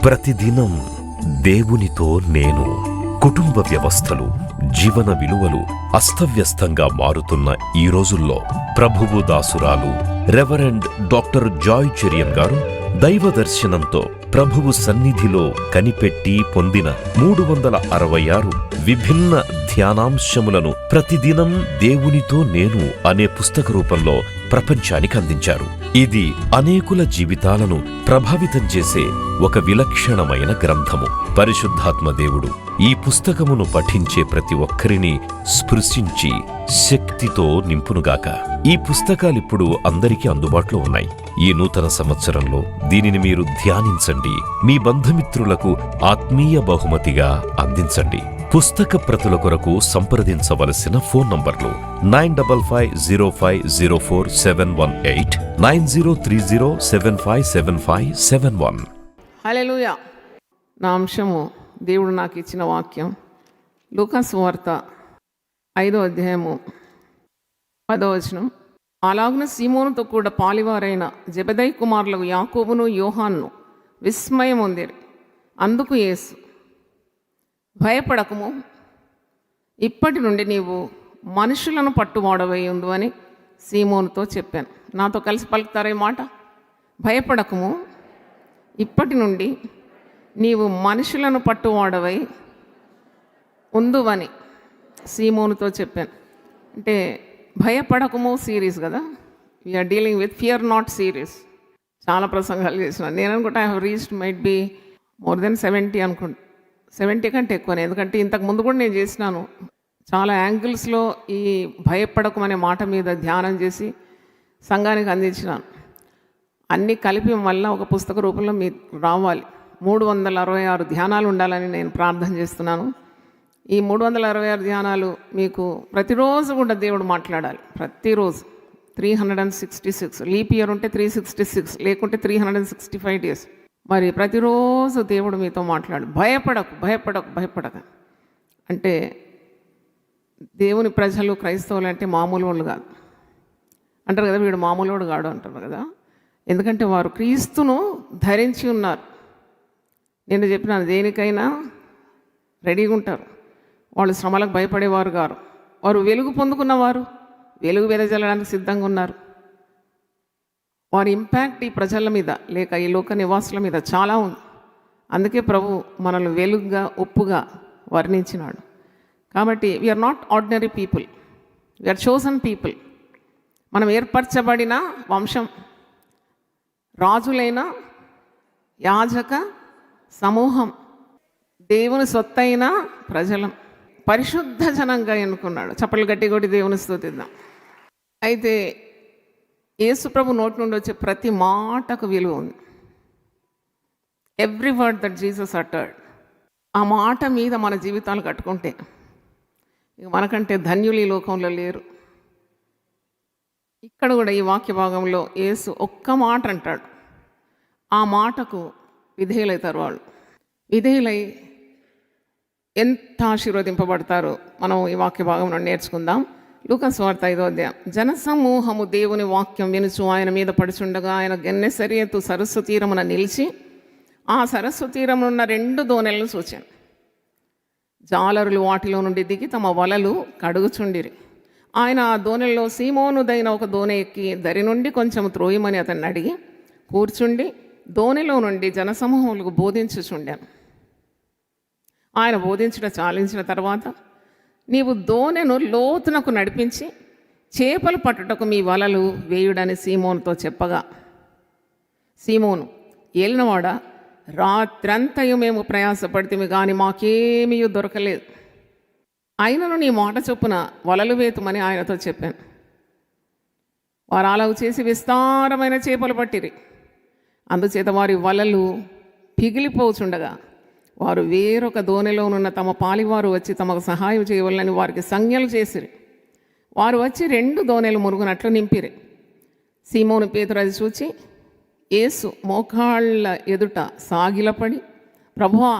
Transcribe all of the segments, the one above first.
ప్రతిదినం దేవునితో నేను. కుటుంబ వ్యవస్థలు, జీవన విలువలు అస్తవ్యస్తంగా మారుతున్న ఈ రోజుల్లో ప్రభువు దాసురాలు రెవరెండ్ డాక్టర్ జాయ్ చెరియన్ గారు దైవ దర్శనంతో ప్రభువు సన్నిధిలో కనిపెట్టి పొందిన 366 విభిన్న ధ్యానాంశములను ప్రతిదినం దేవునితో నేను అనే పుస్తక రూపంలో ప్రపంచానికి అందించారు. ఇది అనేకుల జీవితాలను ప్రభావితం చేసే ఒక విలక్షణమైన గ్రంథము. పరిశుద్ధాత్మ దేవుడు ఈ పుస్తకమును పఠించే ప్రతి ఒక్కరిని స్పృశించి శక్తితో నింపునుగాక. ఈ పుస్తకాలిప్పుడు అందరికీ అందుబాటులో ఉన్నాయి. ఈ నూతన సంవత్సరంలో దీనిని మీరు ధ్యానించండి, మీ బంధుమిత్రులకు ఆత్మీయ బహుమతిగా అందించండి. పుస్తక ప్రతుల కొరకు సంప్రదించవలసిన ఫోన్ నంబర్లు 9550504718, 9030757571. హల్లెలూయా. నా అంశము దేవుడు నాకు ఇచ్చిన వాక్యం లూకా సువార్త 5వ అధ్యాయము 10వ వచనం. అలాగున సీమోనుతో కూడా పాలివారైన జెబెదయి కుమారులకు యాకోబును యోహాను విస్మయం పొందిరి. అందుకు యేసు, భయపడకము, ఇప్పటి నుండి నీవు మనుషులను పట్టువాడవై ఉండు అని సీమోనుతో చెప్పాను. నాతో కలిసి పలుకుతారా ఈ మాట? భయపడకము, ఇప్పటి నుండి నీవు మనుషులను పట్టువాడవై ఉందువని సీమోనుతో చెప్పాను. అంటే భయపడకము సిరీస్ కదా. We are dealing with fear not series. చాలా ప్రసంగాలు చేసిన నేను అనుకుంటా I have reached might be more than 70 అనుకుంటా. 70 కంటే ఎక్కువనే. ఎందుకంటే ఇంతకు ముందు కూడా నేను చేసినాను. చాలా యాంగిల్స్లో ఈ భయపడకం అనే మాట మీద ధ్యానం చేసి సంఘానికి అందించినాను. అన్నీ కలిపి మళ్ళీ ఒక పుస్తక రూపంలో మీరు రావాలి. 366 ధ్యానాలు ఉండాలని నేను ప్రార్థన చేస్తున్నాను. ఈ 366 ధ్యానాలు మీకు ప్రతిరోజు కూడా దేవుడు మాట్లాడాలి. ప్రతిరోజు 366, లీప్ ఇయర్ ఉంటే 366, లేకుంటే 365 డేస్. మరి ప్రతిరోజు దేవుడు మీతో మాట్లాడు. భయపడకు, భయపడకు, భయపడక. అంటే దేవుని ప్రజలు, క్రైస్తవులు అంటే మామూలు వాళ్ళు కాదు అంటారు కదా. వీడు మామూలు వాడు కాడు అంటారు కదా. ఎందుకంటే వారు క్రీస్తును ధరించి ఉన్నారు. నేను చెప్పినాను, దేనికైనా రెడీగా ఉంటారు. వాళ్ళు శ్రమలకు భయపడేవారు గారు. వారు వెలుగు పొందుకున్నవారు, వెలుగు వెదజల్లడానికి సిద్ధంగా ఉన్నారు. వారి ఇంపాక్ట్ ఈ ప్రజల మీద లేక ఈ లోక నివాసుల మీద చాలా ఉంది. అందుకే ప్రభు మనల్ని వెలుగుగా, ఉప్పుగా వర్ణించినాడు. కాబట్టి we are not ordinary people, we are chosen people. మనం ఏర్పరచబడిన వంశం, రాజులైన యాజక సమూహం, దేవుని సొత్తైన ప్రజలం, పరిశుద్ధ జనంగా ఎన్నుకున్నాడు. చప్పలు గట్టి కొట్టి దేవుని స్తుతిద్దాం. అయితే యేసు ప్రభు నోటి నుండి వచ్చే ప్రతి మాటకు విలువ ఉంది. Every word that Jesus uttered, ఆ మాట మీద మన జీవితాలు కట్టుకుంటే ఇక మనకంటే ధన్యులు ఈ లోకంలో లేరు. ఇక్కడ కూడా ఈ వాక్య భాగంలో యేసు ఒక్క మాట అంటాడు. ఆ మాటకు విధేయులవుతారు వాళ్ళు. విధేయులై ఎంత ఆశీర్వదింపబడతారో మనం ఈ వాక్య భాగం నుండి నేర్చుకుందాం. లూకా సువార్త 5వ అధ్యాయం. జనసమూహము దేవుని వాక్యం వినుచు ఆయన మీద పడుచుండగా ఆయన గెన్నెసరియతు సరస్సు తీరమున నిలిచి ఆ సరస్సు తీరమునున్న 2 దోణెలను చూచాను. జాలరులు వాటిలో నుండి దిగి తమ వలలు కడుగుచుండిరి. ఆయన ఆ దోణెల్లో సీమోనుదైన ఒక దోణె ఎక్కి దరి నుండి కొంచెం త్రోయమని అతన్ని అడిగి కూర్చుండి దోణిలో నుండి జనసమూహములకు బోధించుచుండాను. ఆయన బోధించుట చాలించిన తర్వాత, నీవు దోణెను లోతునకు నడిపించి చేపలు పట్టుటకు మీ వలలు వేయుడని సీమోనుతో చెప్పగా, సీమోను, ఏలినవాడా, రాత్రంతయు మేము ప్రయాసపడితేమి కానీ మాకేమీ దొరకలేదు. అయినను నీ మాట చొప్పున వలలు వేతుమని ఆయనతో చెప్పాను. వారు అలాగ చేసి విస్తారమైన చేపలు పట్టిరి. అందుచేత వారి వలలు పిగిలిపోచుండగా వారు వేరొక దోణిలోనున్న తమ పాలివారు వచ్చి తమకు సహాయం చేయవలని వారికి సంజ్ఞలు చేసిరి. వారు వచ్చి 2 దోణెలు మురుగునట్లు నింపిరి. సీమోను పేతురు అది చూచి యేసు మోకాళ్ళ ఎదుట సాగిలపడి, ప్రభువా,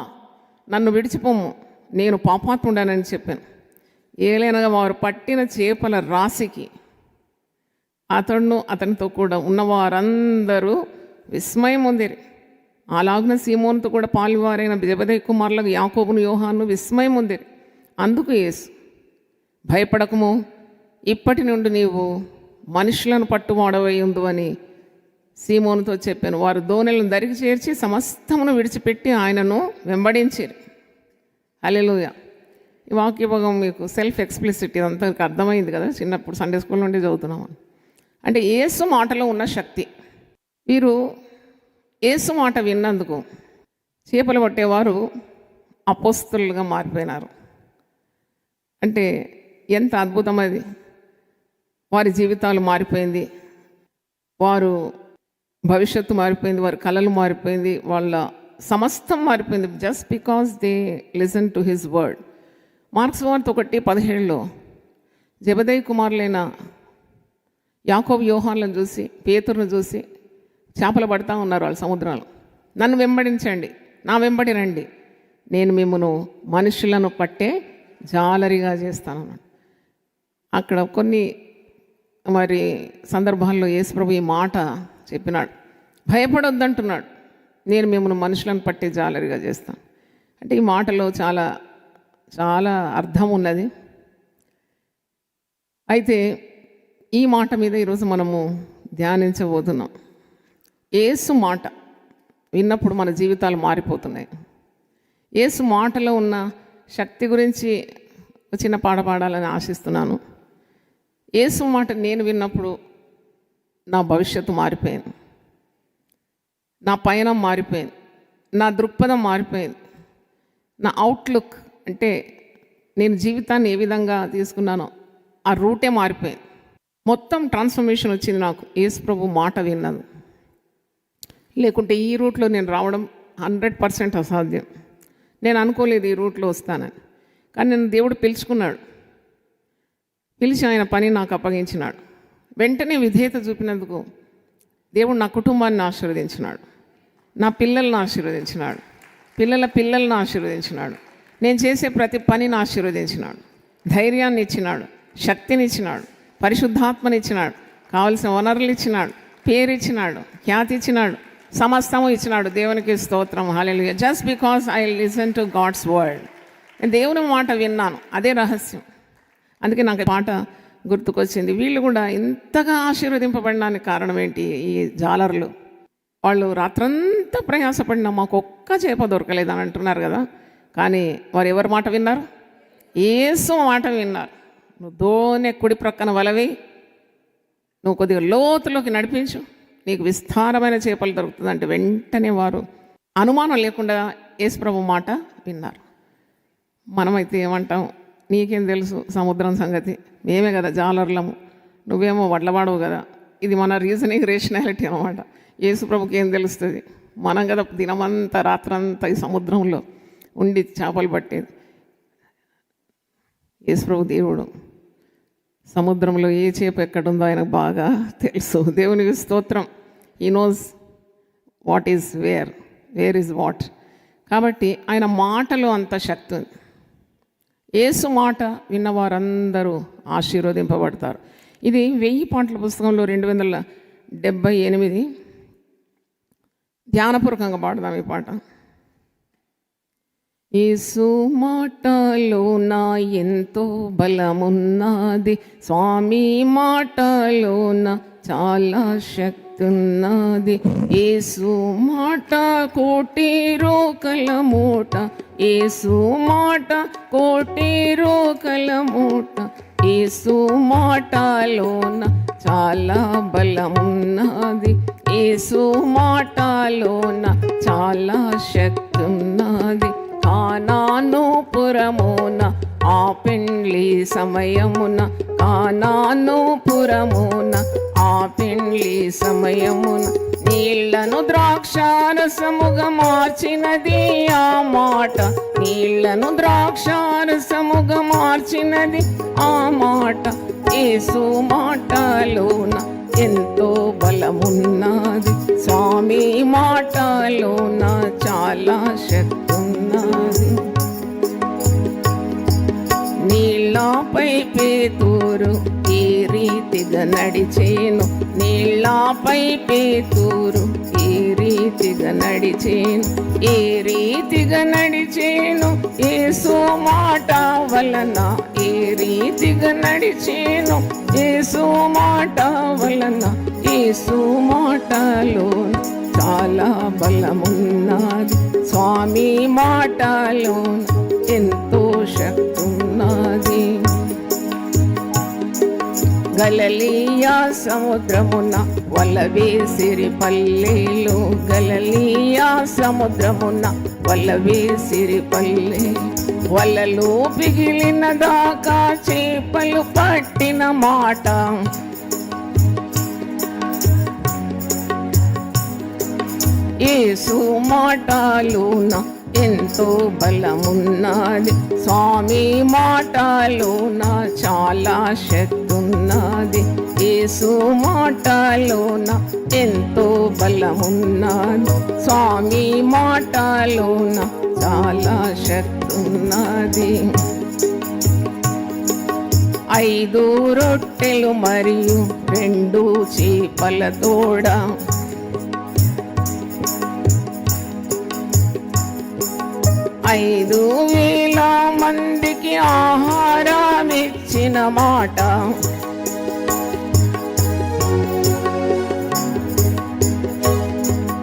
నన్ను విడిచిపోము, నేను పాపాత్ముడనని చెప్పాను. ఏలైనగా వారు పట్టిన చేపల రాశికి అతడును అతనితో కూడా ఉన్నవారందరూ విస్మయం పొందిరి. అలాగున సీమోనుతో కూడా పాలువారైన జెబెదయి కుమారులకు యాకోబును యోహాను విస్మయం ఉంది. అందుకు యేసు, భయపడకము, ఇప్పటి నుండి నీవు మనుషులను పట్టువాడవై ఉండు అని సీమోనుతో చెప్పాను. వారు దోణెలను దరికి చేర్చి సమస్తమును విడిచిపెట్టి ఆయనను వెంబడించారు. హల్లెలూయా. ఈ వాక్య భాగం మీకు సెల్ఫ్ ఎక్స్ప్లిసిటీ అంతా అర్థమైంది కదా, చిన్నప్పుడు సండే స్కూల్ నుండి చదువుతున్నాము. అంటే యేసు మాటలో ఉన్న శక్తి. వీరు యేసు మాట విన్నందుకు చేపలు పట్టేవారు అపోస్తలుగా మారిపోయినారు. అంటే ఎంత అద్భుతం అది. వారి జీవితాలు మారిపోయింది, వారు భవిష్యత్తు మారిపోయింది, వారి కళలు మారిపోయింది, వాళ్ళ సమస్తం మారిపోయింది. Just because they listen to his word. Marks వార్త 1:17 జెబెదయి కుమారులైన యాకోబు యోహానులను చూసి, పేతురును చూసి చేపలు పడతా ఉన్నారు వాళ్ళు సముద్రాలు. నన్ను వెంబడించండి, నా వెంబడి రండి, నేను మిమ్మను మనుషులను పట్టే జాలరిగా చేస్తాను. అక్కడ కొన్ని మరి సందర్భాల్లో యేసుప్రభు ఈ మాట చెప్పినాడు. భయపడొద్దంటున్నాడు, నేను మిమ్మల్ని మనుషులను పట్టే జాలరిగా చేస్తాను. అంటే ఈ మాటలో చాలా చాలా అర్థం ఉన్నది. అయితే ఈ మాట మీద ఈరోజు మనము ధ్యానించబోతున్నాం. యేసు మాట విన్నప్పుడు మన జీవితాలు మారిపోతున్నాయి. యేసు మాటలో ఉన్న శక్తి గురించి చిన్న పాట పాడాలని ఆశిస్తున్నాను. యేసు మాట నేను విన్నప్పుడు నా భవిష్యత్తు మారిపోయింది, నా పయనం మారిపోయింది, నా దృక్పథం మారిపోయింది, నా అవుట్లుక్ అంటే నేను జీవితాన్ని ఏ విధంగా తీసుకున్నానో ఆ రూటే మారిపోయింది. మొత్తం ట్రాన్స్ఫర్మేషన్ వచ్చింది నాకు యేసు ప్రభు మాట విన్నది. లేకుంటే ఈ రూట్లో నేను రావడం 100% అసాధ్యం. నేను అనుకోలేదు ఈ రూట్లో వస్తానని. కానీ నేను దేవుడు పిలుచుకున్నాడు, పిలిచి ఆయన పని నాకు అప్పగించినాడు. వెంటనే విధేయత చూపినందుకు దేవుడు నా కుటుంబాన్ని ఆశీర్వదించినాడు, నా పిల్లల్ని ఆశీర్వదించినాడు, పిల్లల పిల్లల్ని ఆశీర్వదించినాడు, నేను చేసే ప్రతి పనిని ఆశీర్వదించినాడు, ధైర్యాన్ని ఇచ్చినాడు, శక్తిని ఇచ్చినాడు, పరిశుద్ధాత్మని ఇచ్చినాడు, కావలసిన వనరులు ఇచ్చినాడు, పేరు ఇచ్చినాడు, ఖ్యాతి ఇచ్చినాడు, సమస్తము ఇచ్చినాడు. దేవునికి స్తోత్రం. Hallelujah. Just because I listen to God's word. నేను దేవుని మాట విన్నాను, అదే రహస్యం. అందుకే నాకు పాట గుర్తుకొచ్చింది. వీళ్ళు కూడా ఇంతగా ఆశీర్వదింపబడడానికి కారణం ఏంటి? ఈ జాలర్లు వాళ్ళు రాత్రంతా ప్రయాసపడినా మాకు ఒక్క చేప దొరకలేదు అని అంటున్నారు కదా. కానీ వారు ఎవరి మాట విన్నారు? యేసు మాట విన్నారు. నువ్వు దోనె కుడి ప్రక్కన వలవి, నువ్వు కొద్దిగా లోతులోకి నడిపించు, నీకు విస్తారమైన చేపలు దొరుకుతుందంటే వెంటనే వారు అనుమానం లేకుండా యేసుప్రభు మాట విన్నారు. మనమైతే ఏమంటాం? నీకేం తెలుసు సముద్రం సంగతి, మేమే కదా జాలర్లము, నువ్వేమో వడ్లవాడవు కదా. ఇది మన రీజనింగ్, రేషనాలిటీ అనమాట. యేసుప్రభుకి ఏం తెలుస్తుంది? మనం కదా దినమంతా రాత్రంతా ఈ సముద్రంలో ఉండి చేపలు పట్టేది. యేసుప్రభు దేవుడు, సముద్రంలో ఏ చేప ఎక్కడుందో ఆయనకు బాగా తెలుసు. దేవునికి స్తోత్రం. He knows what is where is what. కాబట్టి ఆయన మాటలో అంత శక్తి ఉంది. యేసు మాట విన్నవారందరూ ఆశీర్వదింపబడతారు. ఇది 1000 పాటల పుస్తకంలో 278 ధ్యానపూర్వకంగా పాడదాం ఈ పాట. యేసు మాటలో నా ఎంతో బలమున్నది, స్వామి మాటలో నా చాలా శక్తి ఉన్నది. యేసు మాట కోటి రోకల మూట, యేసు మాట కోటి రోకల మూట, యేసు మాటలోన చాలా బలమున్నది, యేసు మాటలోన చాలా శక్తి ఉన్నది. కానాను పురమున ఆ పెండ్లి సమయమున, కానాను పురమున ఆ పెండ్లి సమయమున నీళ్లను ద్రాక్షారసముగా మార్చినది ఆ మాట, నీళ్లను ద్రాక్షారసముగా మార్చినది ఆ మాట. యేసు మాటలోన ఎంతో బలమున్నది, స్వామి మాటలోన చాలా శక్తి ఉన్నది. నీళ్ళపై పేతురు ఈ రీతిగా నడిచేను, నీళ్ళపై పేతురు ఈ రీతి రీతిగా నడిచేను, ఏ రీతిగా నడిచేను యేసు మాట వలన, ఏ రీతిగా నడిచేను యేసు మాట వలన. యేసు మాటలో చాలా బలమున్నది, స్వామి మాటలో ఎంతో శక్తి ఉన్నది. గలిలయ సముద్రమున వల వేసిరి పల్లెలు, గలిలయ సముద్రమున వల వేసిరి పల్లె, వలలు పిగిలిన దాకా చేపలు పట్టిన మాట. యేసు మాటలోన ఎంతో బలమున్నది, స్వామి మాటలోన చాలా శక్తి ఉన్నది. యేసు మాటలోన ఎంతో బలమున్నది, స్వామి మాటలోన చాలా శక్తి ఉన్నది. 5 రొట్టెలు మరియు 2 చేపల తోడ, 5,000 మందికి ఆహారం ఇచ్చిన మాట.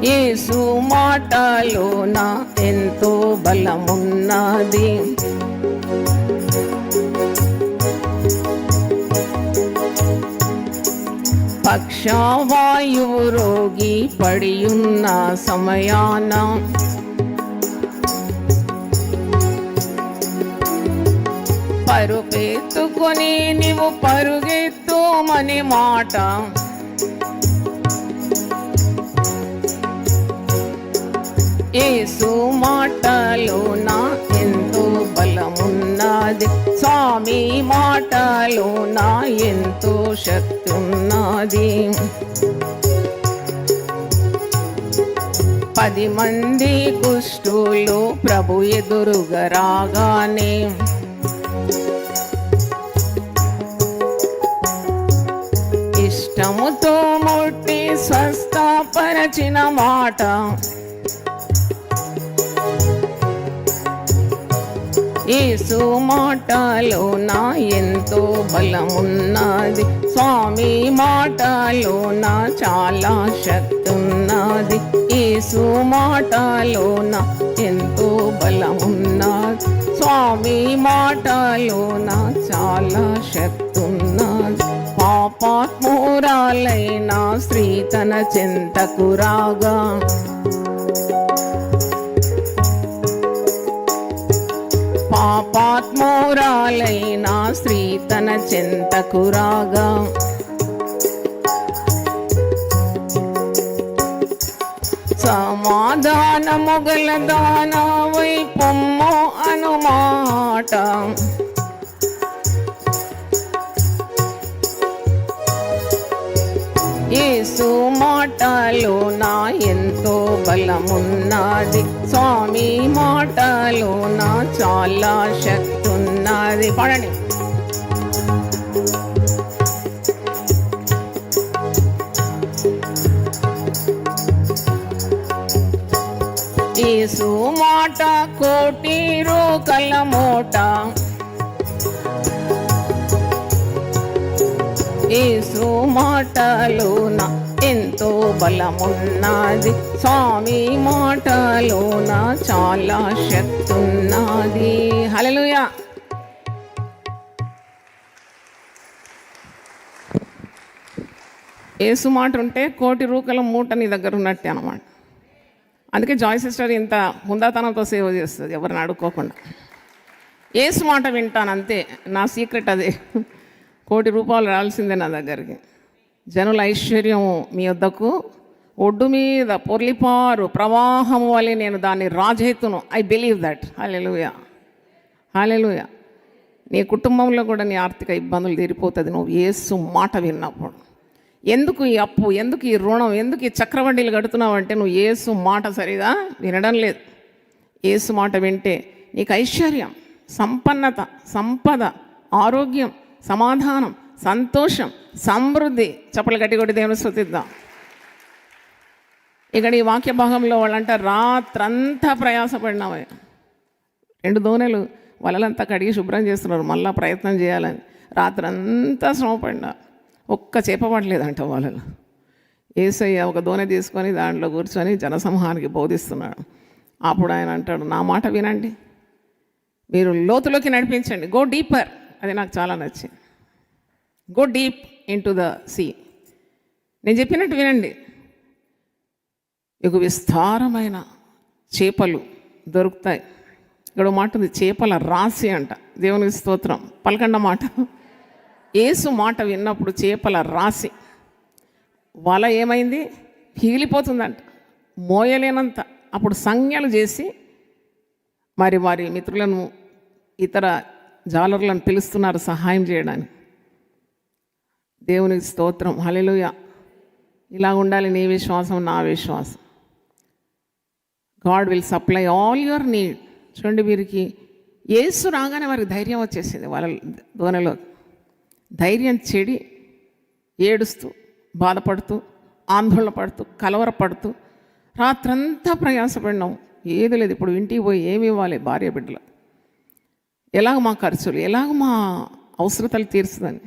యేసు మాటలోన ఎంతో బలమున్నది. పక్షవాయువు రోగి పడియున్న సమయాన, పరుపెత్తుకొని నీవు పరుగెత్తుమని మాట. యేసు మాటలోన ఎంతో బలమున్నది, స్వామి మాటలోన ఎంతో శక్తి ఉన్నది. 10 మంది కుష్ఠులు ప్రభు ఎదురుగా రాగానే, ఇష్టముతో ముట్టి స్వస్థపరచిన మాట. యేసు మాటలోన ఎంతో బలమున్నది, స్వామి మాటలోన చాలా శక్తి ఉన్నది. యేసు మాటలోన ఎంతో బలమున్నది, స్వామి మాటలోన చాలా శక్తి ఉన్నది. పాపాత్మురాలైన స్త్రీ తన చెంతకు రాగా, పాపాత్మురాలైన స్త్రీ తన చెంతకు రాగా, సమాధానము గల దానవై పొమ్ము అనుమాట. యేసు మాటలోన ఎంతో బలమున్నది, స్వామి మాటలోన చాలా శక్తి ఉన్నది. పడండి. యేసు మాట కోటి రూకల మూట, యేసు మాటలోన ఎంతో బలమున్నది, స్వామి మాటలోన చాలా శక్తి ఉన్నది. హల్లెలూయా. యేసు మాట ఉంటే కోటి రూకల మూట నీ దగ్గర ఉన్నట్టే అన్నమాట. అందుకే జాయ్ సిస్టర్ ఇంత హుందాతనంతో సేవ చేస్తుంది, ఎవరిని అడుక్కోకుండా. యేసు మాట వింటానంతే, నా సీక్రెట్ అదే. కోటి రూపాయలు రావాల్సిందే నా దగ్గరికి. జనుల ఐశ్వర్యం మీ వద్దకు ఒడ్డు మీద పొర్లిపారు ప్రవాహము వలె నేను దాన్ని రాజెత్తును. I believe that. Hallelujah, hallelujah. నీ కుటుంబంలో కూడా నీ ఆర్థిక ఇబ్బందులు తీరిపోతుంది నువ్వు యేసు మాట విన్నప్పుడు. ఎందుకు ఈ అప్పు, ఎందుకు ఈ రుణం, ఎందుకు ఈ చక్రవడ్డీలు కడుతున్నావు అంటే నువ్వు యేసు మాట సరిగా వినడం లేదు. యేసు మాట వింటే నీకు ఐశ్వర్యం, సంపన్నత, సంపద, ఆరోగ్యం, సమాధానం, సంతోషం, సమృద్ధి. చప్పలు గట్టి కొట్టి దేవుని స్తుతిద్దాం. ఇక్కడ ఈ వాక్య భాగంలో వాళ్ళంట రాత్రంతా ప్రయాసపడినామే. 2 దోణెలు వలలంతా కడిగి శుభ్రం చేస్తున్నారు, మళ్ళీ ప్రయత్నం చేయాలని. రాత్రంతా శ్రమపడినా ఒక్క చేప పడలేదంట వలలు. యేసయ్య ఒక దోణె తీసుకొని దాంట్లో కూర్చొని జనసమూహానికి బోధిస్తున్నాడు. అప్పుడు ఆయన అంటాడు, నా మాట వినండి, మీరు లోతులోకి నడిపించండి, గో డీపర్. అది నాకు చాలా నచ్చింది. Go deep into the sea. నేను చెప్పినట్టు వినండి. మీకు విస్తారమైన చేపలు దొరుకుతాయి. ఇక్కడ మాట ఉంది, చేపల రాశి అంట. దేవునికి స్తోత్రం. పలకండ మాట. యేసు మాట విన్నప్పుడు చేపల రాశి. వల ఏమైంది? పీలిపోతుందంట, మోయలేనంత. అప్పుడు సంజ్ఞలు చేసి మరి వారి మిత్రులను, ఇతర జాలర్లను పిలుస్తున్నారు సహాయం చేయడానికి. దేవునికి స్తోత్రం. హల్లెలూయా. ఇలా ఉండాలి నీ విశ్వాసం, నా విశ్వాసం. God will supply all your need. చూడండి, వీరికి యేసు రాగానే వారికి ధైర్యం వచ్చేసింది. వాళ్ళ దోణలో ధైర్యం చెడి ఏడుస్తూ, బాధపడుతూ, ఆందోళన పడుతూ, కలవరపడుతూ రాత్రంతా ప్రయాసపడినాం. ఏది లేదు. ఇప్పుడు ఇంటికి పోయి ఏమి ఇవ్వాలి భార్య బిడ్డలు, ఎలాగ మా ఖర్చులు, ఎలాగ మా అవసరతలు తీర్చుదని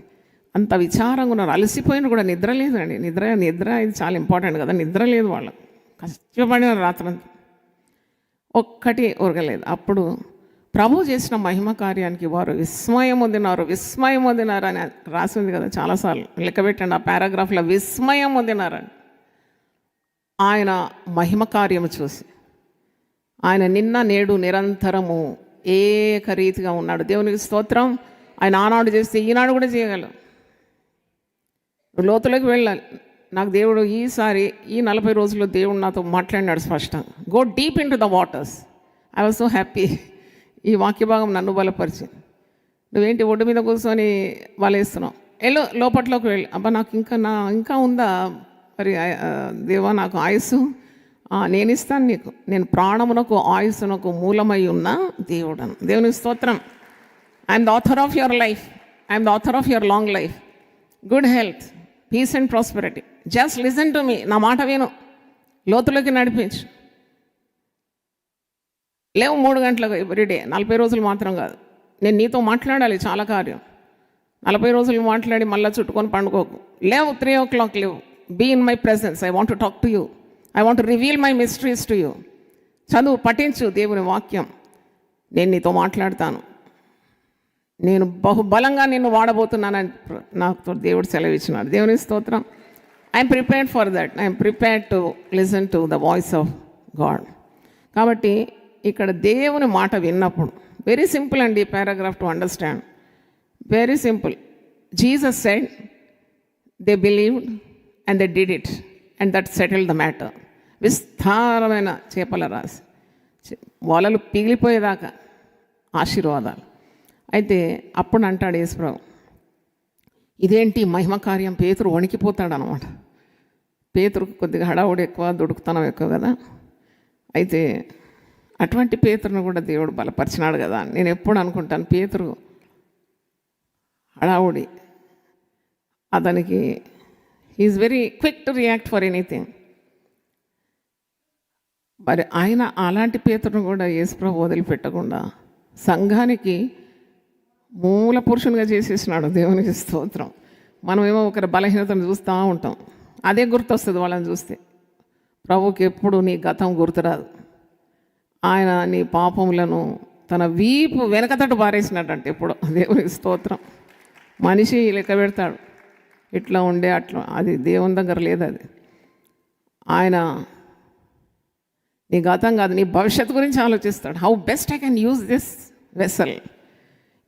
అంత విచారంగా ఉన్నారు. అలసిపోయిన కూడా నిద్ర లేదండి. నిద్ర ఇది చాలా ఇంపార్టెంట్ కదా. నిద్ర లేదు వాళ్ళకు. కష్టపడిన రాత్రంతా ఒక్కటి ఉరగలేదు. అప్పుడు ప్రభు చేసిన మహిమ కార్యానికి వారు విస్మయం పొందినారు అని రాసింది కదా చాలాసార్లు. లెక్కబెట్టండి ఆ పారాగ్రాఫ్లో, విస్మయం పొందినారని. ఆయన మహిమ కార్యము చూసి, ఆయన నిన్న నేడు నిరంతరము ఏకరీతిగా ఉన్నాడు. దేవునికి స్తోత్రం. ఆయన ఆనాడు చేస్తే ఈనాడు కూడా చేయగలరు. లోతులోకి వెళ్ళాలి. నాకు దేవుడు ఈసారి ఈ 40 రోజుల్లో దేవుడు నాతో మాట్లాడినాడు స్పష్టంగా. Go deep into the waters. I was so happy. ఈ వాక్య భాగం నన్ను బలపరిచింది. నువ్వేంటి ఒడ్డు మీద కూర్చొని వలేస్తున్నావు, వెళ్ళు లోపట్లోకి వెళ్ళి. అబ్బా నాకు ఇంకా ఉందా మరి దేవా, నాకు ఆయుస్సు నేను ఇస్తాను నీకు. నేను ప్రాణమునకు ఆయుస్సునకు మూలమై ఉన్న దేవుడను. దేవుని స్తోత్రం. I'm the author of your life. I'm the author of your long life, good health, peace and prosperity. Just listen to me. నా మాట విను, లోతులోకి నడిపించు. లేవు 3 గంటలకు ఎవ్రీడే. 40 రోజులు మాత్రం కాదు. నేను నీతో మాట్లాడాలి చాలా కార్యం. 40 రోజులు మాట్లాడి మళ్ళీ చుట్టుకొని పండుకోకు. లేవు 3 o'clock లేవు. Be in my presence. I want to talk to you. I want to reveal my mysteries to you. చదువు, పఠించు దేవుని వాక్యం. నేను నీతో మాట్లాడతాను. నేను బహుబలంగా నిన్ను వాడబోతున్నానని నాకు దేవుడు సెలవిచ్చినాడు. దేవుని స్తోత్రం. I'm prepared for that. I'm prepared to listen to the voice of God. కాబట్టి ఇక్కడ దేవుని మాట విన్నప్పుడు వెరీ సింపుల్ అండి paragraph to understand. Very simple. Jesus said they believed and they did it and that settle the matter. విస్తారమైన చేపల రాసి, వలలు పిగిలిపోయేదాకా ఆశీర్వాదాలు. అయితే అప్పుడు అంటాడు యేసుప్రభు, ఇదేంటి మహిమ కార్యం. పేతురు వణికిపోతాడు అనమాట. పేతురుకు కొద్దిగా హడావుడు ఎక్కువ, దుడుకుతనం ఎక్కువ కదా. అయితే అటువంటి పేతురును కూడా దేవుడు బలపరిచినాడు కదా. నేను ఎప్పుడు అనుకుంటాను, పేతురు హడావుడి, అతనికి is very quick to react for anything. మరి ఆయన అలాంటి పేతురును కూడా యేసుప్రభు వదిలిపెట్టకుండా సంఘానికి మూల పురుషునిగా చేసేసినాడు. దేవునికి స్తోత్రం. మనమేమో ఒకరి బలహీనతను చూస్తూ ఉంటాం, అదే గుర్తొస్తుంది వాళ్ళని చూస్తే. ప్రభుకి ఎప్పుడు నీ గతం గుర్తురాదు. ఆయన నీ పాపములను తన వీపు వెనకతట్టు పారేసినట్టంటే ఎప్పుడు. దేవునికి స్తోత్రం. మనిషి లెక్క పెడతాడు, ఇట్లా ఉండే అట్లా. అది దేవుని దగ్గర లేదు. అది ఆయన నీ గతం కాదు, నీ భవిష్యత్తు గురించి ఆలోచిస్తాడు. How best I can use this vessel.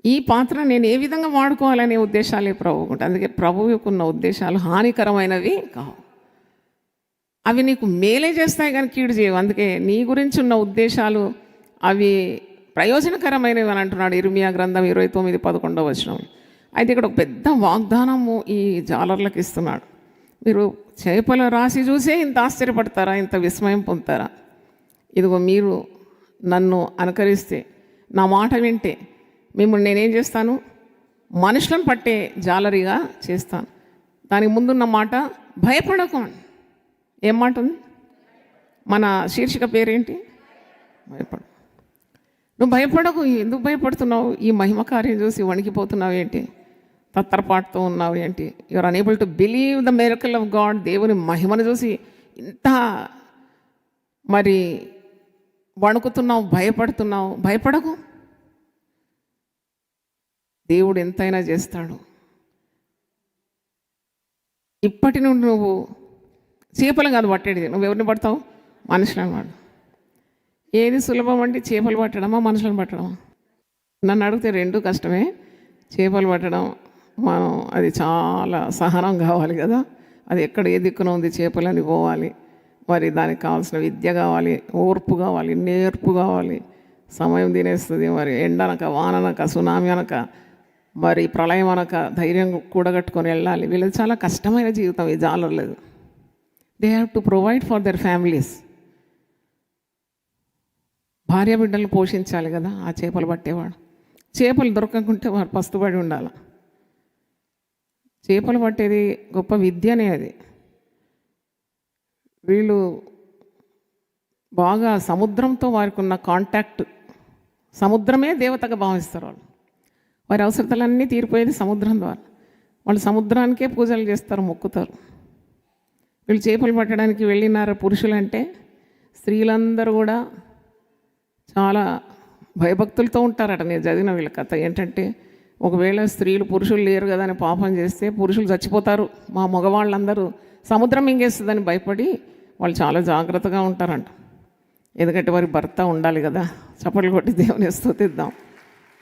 ఈ పాత్ర నేను ఏ విధంగా వాడుకోవాలనే ఉద్దేశాలే ప్రభువుకుంటే. అందుకే ప్రభువుకున్న ఉద్దేశాలు హానికరమైనవి కావు. అవి నీకు మేలే చేస్తాయి కానీ కీడు చేయవు. అందుకే నీ గురించి ఉన్న ఉద్దేశాలు అవి ప్రయోజనకరమైనవి అని అంటున్నాడు ఇర్మియా గ్రంథం 29:11. అయితే ఇక్కడ ఒక పెద్ద వాగ్దానము ఈ జాలర్లకు ఇస్తున్నాడు. మీరు చేపల రాశి చూసే ఇంత ఆశ్చర్యపడతారా, ఇంత విస్మయం పొందుతారా? ఇదిగో మీరు నన్ను అనుకరిస్తే, నా మాట వింటే మిమ్మల్ని నేనేం చేస్తాను? మనుషులను పట్టే జాలరిగా చేస్తాను. దానికి ముందున్న మాట భయపడకు. ఏం మాట ఉంది? మన శీర్షిక పేరేంటి? భయపడు. నువ్వు భయపడకు. ఎందుకు భయపడుతున్నావు? ఈ మహిమ కార్యం చూసి వణికిపోతున్నావు ఏంటి? తత్తరపాటుతో ఉన్నావు ఏంటి? You're unable to believe the miracle of God. దేవుని మహిమను చూసి ఇంత మరి వణుకుతున్నావు, భయపడుతున్నావు. భయపడకు. దేవుడు ఎంతైనా చేస్తాడు. ఇప్పటి నుండి నువ్వు చేపలు కాదు పట్టేది, నువ్వు ఎవరిని పడతావు? మనుషులను పడు. ఏది సులభం అంటే చేపలు పట్టడమా మనుషులను పట్టడమా? నన్ను అడిగితే రెండు కష్టమే. చేపలు పట్టడం మనం అది చాలా సహనం కావాలి కదా. అది ఎక్కడ ఏ దిక్కున ఉంది చేపలని పోవాలి. మరి దానికి కావాల్సిన విద్య కావాలి, ఓర్పు కావాలి, నేర్పు కావాలి. సమయం తినేస్తుంది. మరి ఎండనక, వాననక, సునామీ అనక, మరి ప్రళయం అనక ధైర్యం కూడగట్టుకొని వెళ్ళాలి. వీళ్ళది చాలా కష్టమైన జీవితం. ఈ జాలర్లేదు. They have to provide for their families. భార్య బిడ్డలు పోషించాలి కదా ఆ చేపలు పట్టేవాడు. చేపలు దొరకకుంటే వాడు పస్తుబడి ఉండాలి. చేపలు పట్టేది గొప్ప విద్యనే అది. వీళ్ళు బాగా సముద్రంతో వారికి ఉన్న కాంటాక్ట్, సముద్రమే దేవతగా భావిస్తారు వాళ్ళు. వారి అవసరతలన్నీ తీరిపోయేది సముద్రం ద్వారా. వాళ్ళు సముద్రానికే పూజలు చేస్తారు, మొక్కుతారు. వీళ్ళు చేపలు పట్టడానికి వెళ్ళినారు పురుషులంటే. స్త్రీలందరూ కూడా చాలా భయభక్తులతో ఉంటారట. నేను చదివిన వీళ్ళ కథ ఏంటంటే, ఒకవేళ స్త్రీలు పురుషులు లేరు కదా అని పాపం చేస్తే పురుషులు చచ్చిపోతారు, మా మగవాళ్ళందరూ సముద్రం మింగేస్తుందని భయపడి వాళ్ళు చాలా జాగ్రత్తగా ఉంటారంట. ఎందుకంటే వారి భర్త ఉండాలి కదా. చప్పట్లు కొట్టి దేవుని స్తుతిద్దాం.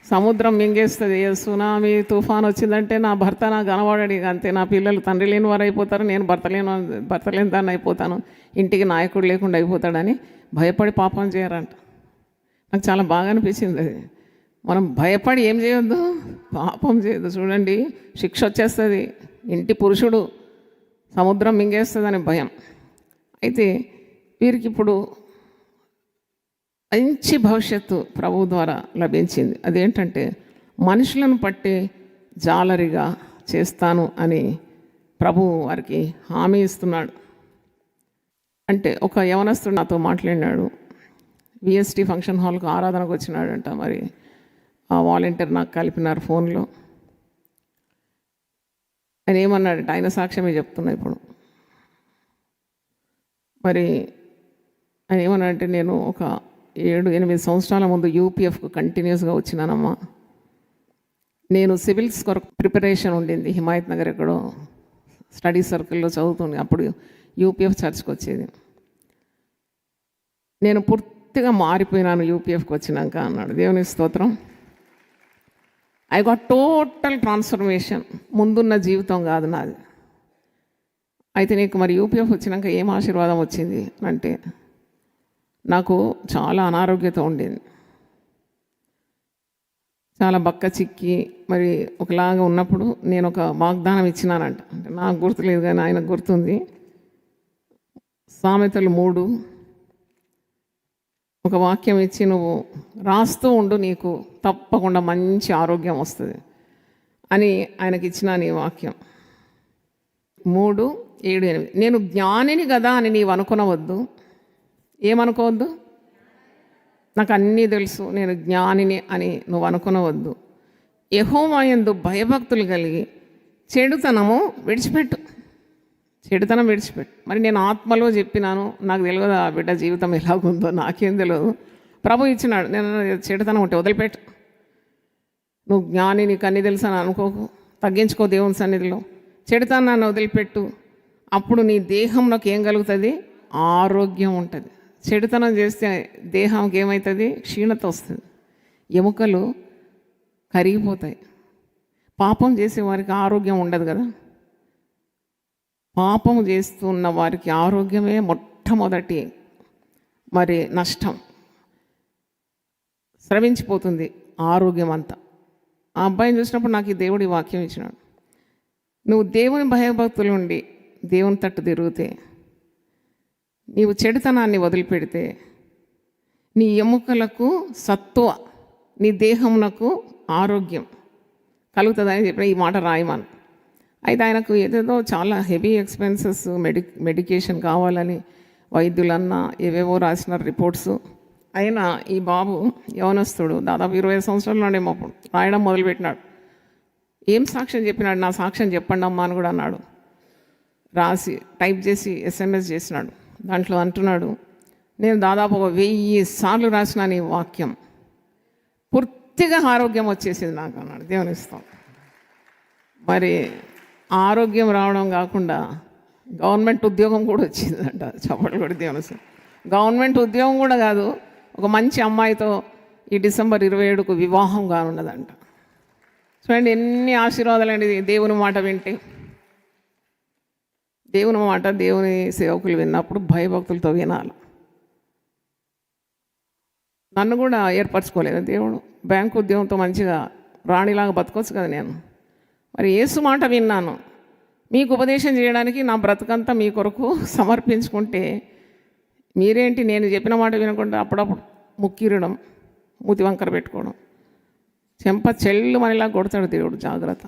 సముద్రం మింగేస్తుంది, సునామీ తుఫాన్ వచ్చిందంటే నా భర్త నాకు కనబడాడు, ఇక అంతే. నా పిల్లలు తండ్రి లేని వారు అయిపోతారు, నేను భర్త లేని దాన్ని అయిపోతాను, ఇంటికి నాయకుడు లేకుండా అయిపోతాడని భయపడి పాపం చేయరంట. నాకు చాలా బాగా అనిపించింది అది. మనం భయపడి ఏం చేయొద్దు, పాపం చేయొద్దు. చూడండి, శిక్ష వచ్చేస్తుంది. ఇంటి పురుషుడు సముద్రం మింగేస్తుందని భయం. అయితే వీరికి ఇప్పుడు మంచి భవిష్యత్తు ప్రభు ద్వారా లభించింది. అదేంటంటే మనుషులను పట్టే జాలరిగా చేస్తాను అని ప్రభు వారికి హామీ ఇస్తున్నాడు. అంటే ఒక యవనస్తుడు నాతో మాట్లాడినాడు. విఎస్టీ ఫంక్షన్ హాల్కు ఆరాధనకు వచ్చినాడంట. మరి ఆ వాలంటీర్ నాకు కలిపినారు ఫోన్లో. ఆయన ఏమన్నాడంటే, ఆయన సాక్ష్యమే చెప్తున్నా ఇప్పుడు. మరి ఆయన ఏమన్నాడంటే, నేను ఒక 7-8 సంవత్సరాల ముందు యూపీఎఫ్కు కంటిన్యూస్గా వచ్చినానమ్మా. నేను సివిల్స్ కొరకు ప్రిపరేషన్ ఉండింది హిమాయత్ నగర్ ఎక్కడో స్టడీ సర్కిల్లో చదువుతుంది. అప్పుడు యూపీఎఫ్ చర్చ్కి వచ్చేది. నేను పూర్తిగా మారిపోయినాను యూపీఎఫ్కి వచ్చినాక అన్నాడు. దేవుని స్తోత్రం. I got total transformation. ముందున్న జీవితం కాదు నాది. అయితే నీకు మరి యూపీఎఫ్ వచ్చినాక ఏం ఆశీర్వాదం వచ్చింది అంటే, నాకు చాలా అనారోగ్యత ఉండేది. చాలా బక్క చిక్కి మరి ఒకలాగా ఉన్నప్పుడు నేను ఒక వాగ్దానం ఇచ్చినానంట. అంటే నాకు గుర్తులేదు కానీ ఆయనకు గుర్తుంది. సామెతలు 3 ఒక వాక్యం ఇచ్చి నువ్వు రాస్తూ ఉండు, నీకు తప్పకుండా మంచి ఆరోగ్యం వస్తుంది అని ఆయనకి ఇచ్చినాను ఈ వాక్యం. 3:7-8. నేను జ్ఞానిని కదా అని నీవు అనుకునవద్దు. ఏమనుకోవద్దు? నాకు అన్నీ తెలుసు, నేను జ్ఞానిని అని నువ్వు అనుకునవద్దు. యెహోవా యందు భయభక్తులు కలిగి చెడుతనము విడిచిపెట్టు. చెడుతనం విడిచిపెట్టు. మరి నేను ఆత్మలో చెప్పినాను, నాకు తెలియదు ఆ బిడ్డ జీవితం ఎలాగుందో, నాకేం తెలియదు. ప్రభు ఇచ్చినాడు. నేను చెడుతనం ఉంటే వదిలిపెట్టు. నువ్వు జ్ఞాని, నీకు అన్నీ తెలుసు అని అనుకోకు. తగ్గించుకో దేవుని సన్నిధిలో. చెడుతనాన్ని వదిలిపెట్టు. అప్పుడు నీ దేహంలోకి ఏం కలుగుతుంది? ఆరోగ్యం ఉంటుంది. చెడుతనం చేస్తే దేహానికి ఏమవుతుంది? క్షీణత వస్తుంది, ఎముకలు కరిగిపోతాయి. పాపం చేసే వారికి ఆరోగ్యం ఉండదు కదా. పాపం చేస్తున్న వారికి ఆరోగ్యమే మొట్టమొదటి మరి నష్టం. స్రవించిపోతుంది ఆరోగ్యం అంతా. ఆ అబ్బాయిని చూసినప్పుడు నాకు ఈ దేవుడి వాక్యం ఇచ్చినాడు. నువ్వు దేవుని భయభక్తులు ఉండి దేవుని తట్టు తిరిగితే, నీవు చెడుతనాన్ని వదిలిపెడితే నీ ఎముకలకు సత్తువ, నీ దేహమునకు ఆరోగ్యం కలుగుతుందని చెప్పిన ఈ మాట రాయమని. అయితే ఆయనకు ఏదేదో చాలా హెవీ ఎక్స్పెన్సెస్, మెడికేషన్ కావాలని వైద్యులన్నా ఏవేవో రాసిన రిపోర్ట్స్. అయినా ఈ బాబు యవనస్తుడు, దాదాపు 20 సంవత్సరాలు ఉండేమో అప్పుడు రాయడం మొదలుపెట్టినాడు. ఏం సాక్ష్యం చెప్పినాడు? నా సాక్ష్యం చెప్పండి అమ్మా అని కూడా అన్నాడు. రాసి టైప్ చేసి SMS చేసినాడు. దాంట్లో అంటున్నాడు, నేను దాదాపు 1000 సార్లు రాసినాను ఈ వాక్యం, పూర్తిగా ఆరోగ్యం వచ్చేసింది నాకు అన్నాడు. దేవుని ఇస్తాం. మరి ఆరోగ్యం రావడం కాకుండా గవర్నమెంట్ ఉద్యోగం కూడా వచ్చిందంట. చప్పట్లు కూడా దేవుని ఇస్తాం. గవర్నమెంట్ ఉద్యోగం కూడా కాదు, ఒక మంచి అమ్మాయితో ఈ డిసెంబర్ 27కు వివాహం కానున్నదంట. చూడండి ఎన్ని ఆశీర్వాదాలండి దేవుని మాట వింటే. దేవుని మాట దేవుని సేవకులు విన్నప్పుడు భయభక్తులతో వినాలి. నన్ను కూడా ఏర్పరచుకోలేదు దేవుడు. బ్యాంకు ఉద్యోగంతో మంచిగా రాణిలాగా బతకొచ్చు కదా నేను. మరి యేసు మాట విన్నాను. మీకు ఉపదేశం చేయడానికి నా బ్రతుకంతా మీ కొరకు సమర్పించుకుంటే మీరేంటి నేను చెప్పిన మాట వినకుండా అప్పుడప్పుడు ముక్కిరడం, మూతి వంకర పెట్టుకోవడం, చెంప చెల్లు మనలా కొడతాడు దేవుడు. జాగ్రత్త.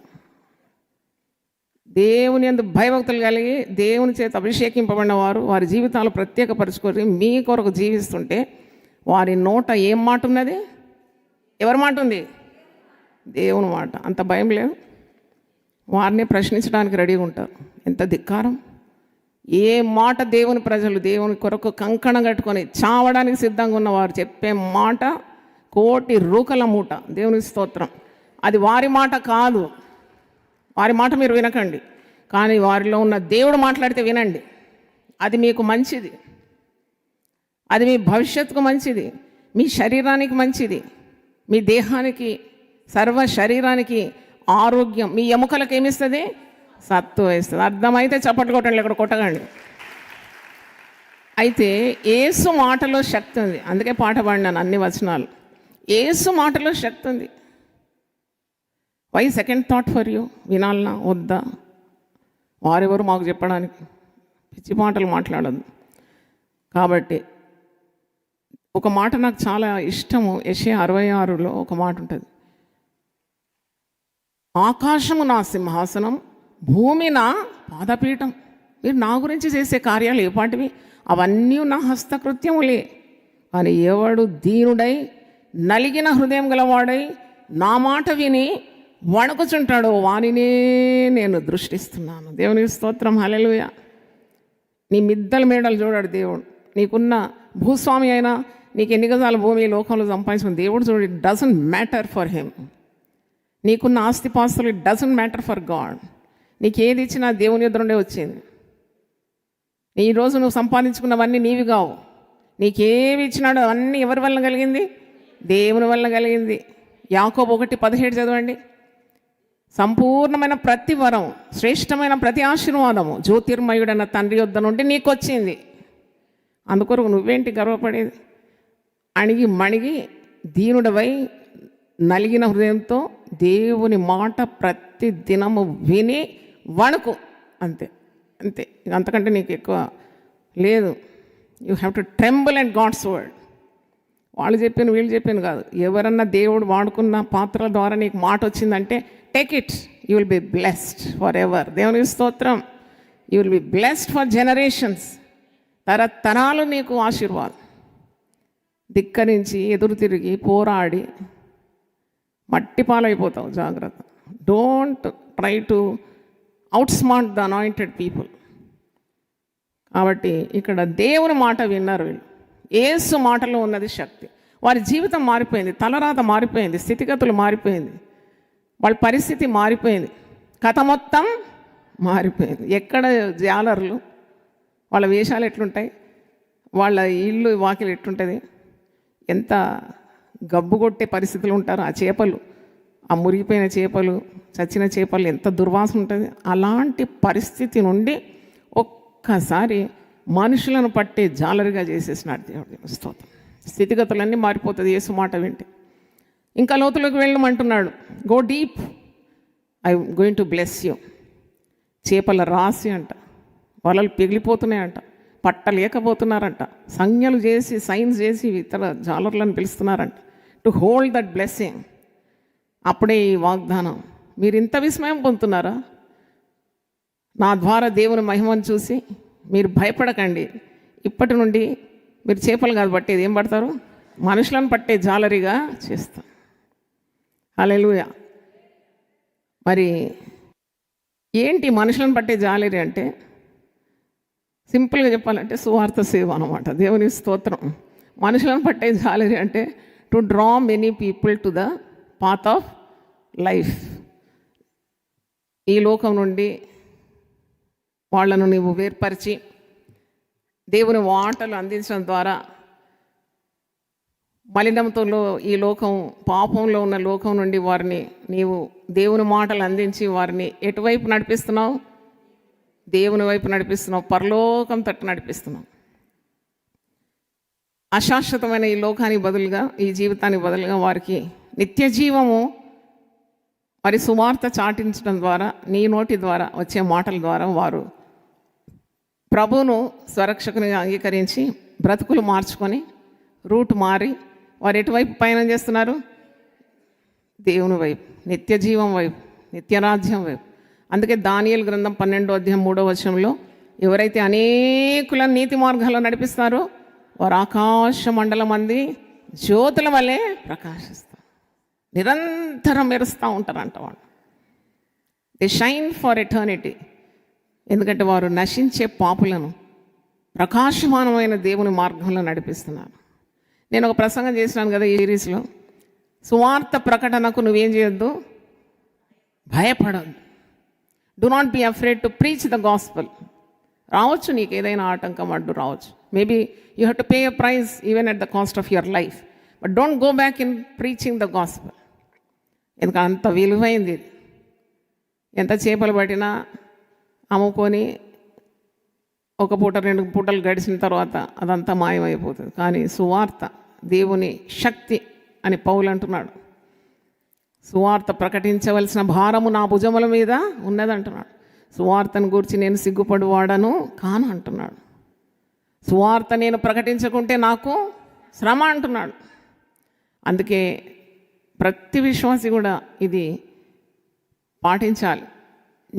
దేవుని యందు భయభక్తులు కలిగి దేవుని చేత అభిషేకింపబడిన వారు వారి జీవితాలు ప్రత్యేకపరుచుకొని మీ కొరకు జీవిస్తుంటే వారి నోట ఏం మాట ఉన్నది? ఎవరి మాట ఉంది? దేవుని మాట. అంత భయం లేదు. వారిని ప్రశ్నించడానికి రెడీగా ఉంటారు. ఎంత ధిక్కారం! ఏ మాట దేవుని ప్రజలు దేవుని కొరకు కంకణం కట్టుకొని చావడానికి సిద్ధంగా ఉన్నవారు చెప్పే మాట 1,000,000 రూకల మూట. దేవుని స్తోత్రం. అది వారి మాట కాదు. వారి మాట మీరు వినకండి, కానీ వారిలో ఉన్న దేవుడు మాట్లాడితే వినండి. అది మీకు మంచిది, అది మీ భవిష్యత్తుకు మంచిది, మీ శరీరానికి మంచిది, మీ దేహానికి, సర్వ శరీరానికి ఆరోగ్యం, మీ ఎముకలకు ఏమిస్తుంది? సత్తు వేస్తుంది. అర్థమైతే చప్పట్లు కొట్టండి, ఇక్కడ కొట్టకండి. అయితే యేసు మాటలో శక్తి ఉంది. అందుకే పాట పాడినాను అన్ని వచనాలు. యేసు మాటలో శక్తి ఉంది. Why second thought for you? వినాలనా వద్దా? వారెవరు మాకు చెప్పడానికి? పిచ్చి మాటలు మాట్లాడద్దు. కాబట్టి ఒక మాట నాకు చాలా ఇష్టము. యెషయా 66లో ఒక మాట ఉంటుంది, ఆకాశము నా సింహాసనం, భూమి నా పాదపీఠం. మీరు నా గురించి చేసే కార్యాలు ఏపాటివి? అవన్నీ నా హస్తకృత్యములే. కానీ ఎవడు దీనుడై నలిగిన హృదయం గలవాడై నా మాట విని వణుకుచుంటాడో వానినే నేను దృష్టిస్తున్నాను. దేవునికి స్తోత్రం. హల్లెలూయా. నీ మిద్దల మేడలు చూడాడు దేవుడు. నీకున్న భూస్వామి అయినా నీకు ఎన్ని గజాల భూమి లోకంలో సంపాదించుకున్న దేవుడు చూడు. It doesn't matter for him. నీకున్న ఆస్తిపాస్తులు it doesn't matter for God. నీకు ఏది ఇచ్చినా దేవుని యొద్ద నుండే వచ్చింది. ఈరోజు నువ్వు సంపాదించుకున్నవన్నీ నీవి కావు. నీకేవి ఇచ్చినాడో అవన్నీ ఎవరి వల్ల కలిగింది? దేవుని వల్ల కలిగింది. యాకోబు 1:17 చదవండి. సంపూర్ణమైన ప్రతి వరం, శ్రేష్టమైన ప్రతి ఆశీర్వాదము జ్యోతిర్మయుడన్న తండ్రి యొద్ద నుండి నీకు వచ్చింది. అందుకొరకు నువ్వేంటి గర్వపడేది? అణిగి మణిగి దీనుడవై నలిగిన హృదయంతో దేవుని మాట ప్రతి దినము విని వణుకు. అంతే అంతే. అంతకంటే నీకు ఎక్కువ లేదు. You have to tremble and God's word. వాళ్ళు చెప్పాను వీళ్ళు చెప్పాను కాదు. ఎవరన్నా దేవుడు వాడుకున్న పాత్రల ద్వారా నీకు మాట వచ్చిందంటే take it. You will be blessed for ever. దేవునికి స్తోత్రం. You will be blessed for generations. తరతరాలు నీకు ఆశీర్వాదం. ధిక్కరించి ఎదురు తిరిగి పోరాడి మట్టి పాలైపోతావు. జాగ్రత్త. Don't try to out smart the anointed people. కాబట్టి ఇక్కడ దేవుని మాట విన్నారు వీళ్ళు. యేసు మాటలో ఉన్నది శక్తి. వారి జీవితం మారిపోయింది, తలరాత మారిపోయింది, స్థితిగతులు మారిపోయింది, వాళ్ళ పరిస్థితి మారిపోయింది, కథ మొత్తం మారిపోయింది. ఎక్కడ జాలర్లు, వాళ్ళ వేషాలు ఎట్లుంటాయి, వాళ్ళ ఇల్లు వాకిలు ఎట్లుంటుంది, ఎంత గబ్బు కొట్టే పరిస్థితులు ఉంటారు. ఆ చేపలు, ఆ మురిగిపోయిన చేపలు, చచ్చిన చేపలు ఎంత దుర్వాసన ఉంటుంది. అలాంటి పరిస్థితి నుండి ఒక్కసారి మనుషులను పట్టే జాలరిగా చేసేసినాడు దేవుడు. స్తోత్రం. స్థితిగతులన్నీ మారిపోతుంది యేసు మాట వింటే. ఇంకా లోతులోకి వెళ్ళమంటున్నాడు. Go deep, I going to bless you. చేపల రాసి అంట, వలలు పిగిలిపోతున్నాయంట, పట్టలేకపోతున్నారంట, సంజ్ఞలు చేసి సైన్స్ చేసి ఇతర జాలర్లను పిలుస్తున్నారంట టు హోల్డ్ దట్ బ్లెస్సింగ్. అప్పుడే ఈ వాగ్దానం. మీరు ఇంత విస్మయం పొందుతున్నారా నా ద్వారా దేవుని మహిమను చూసి? మీరు భయపడకండి, ఇప్పటి నుండి మీరు చేపలు కాదు పట్టేది, ఏం పడతారు? మనుషులను పట్టే జాలరిగా చేస్తాం. హల్లెలూయా. మరి ఏంటి మనుషులను పట్టే జాలరి అంటే? సింపుల్గా చెప్పాలంటే సువార్త సేవ అనమాట. దేవుని స్తోత్రం. మనుషులను పట్టే జాలరి అంటే to draw many people to the path of life. ఈ లోకం నుండి వాళ్ళను నీవు వేర్పరిచి దేవుని వాటలు అందించడం ద్వారా మలినంతో ఈ లోకం, పాపంలో ఉన్న లోకం నుండి వారిని నీవు దేవుని మాటలు అందించి వారిని ఎటువైపు నడిపిస్తున్నావు? దేవుని వైపు నడిపిస్తున్నావు, పరలోకం తట్టు నడిపిస్తున్నావు. అశాశ్వతమైన ఈ లోకానికి బదులుగా, ఈ జీవితానికి బదులుగా వారికి నిత్య జీవము మరి సువార్త చాటించడం ద్వారా, నీ నోటి ద్వారా వచ్చే మాటల ద్వారా వారు ప్రభువును స్వరక్షకునిగా అంగీకరించి బ్రతుకులు మార్చుకొని రూట్ మారి వారు ఎటువైపు పయనం చేస్తున్నారు? దేవుని వైపు, నిత్య జీవం వైపు, నిత్యరాజ్యం వైపు. అందుకే దానియేలు గ్రంథం 12:3 ఎవరైతే అనేకులను నీతి మార్గాల్లో నడిపిస్తారో వారు ఆకాశ మండలం మంది జ్యోతుల వలె ప్రకాశిస్తారు, నిరంతరం మెరుస్తూ ఉంటారంట వాళ్ళు. They shine for eternity. ఎందుకంటే వారు నశించే పాపులను ప్రకాశమానమైన దేవుని మార్గంలో నడిపిస్తున్నారు. నేను ఒక ప్రసంగం చేసినాను కదా ఈ సిరీస్లో, సువార్త ప్రకటనకు నువ్వేం చేయొద్దు? భయపడద్దు. Do not be afraid to preach the gospel. రావచ్చు నీకు ఏదైనా ఆటంకం, అడ్డు రావచ్చు. Maybe you have to pay a price even at the cost of your life, but don't go back in preaching the gospel. ఎందుకంటే అంత విలువైంది. ఎంత చేపలు పట్టినా అమ్ముకొని ఒక పూట 2 పూటలు గడిచిన తర్వాత అదంతా మాయమైపోతుంది. కానీ సువార్త దేవుని శక్తి అని పౌలు అంటున్నాడు. సువార్త ప్రకటించవలసిన భారము నా భుజముల మీద ఉన్నదంటున్నాడు. సువార్తను గురించి నేను సిగ్గుపడువాడను కాను అంటున్నాడు. సువార్త నేను ప్రకటించకుంటే నాకు శ్రమ అంటున్నాడు. అందుకే ప్రతి విశ్వాసి కూడా ఇది పాటించాలి.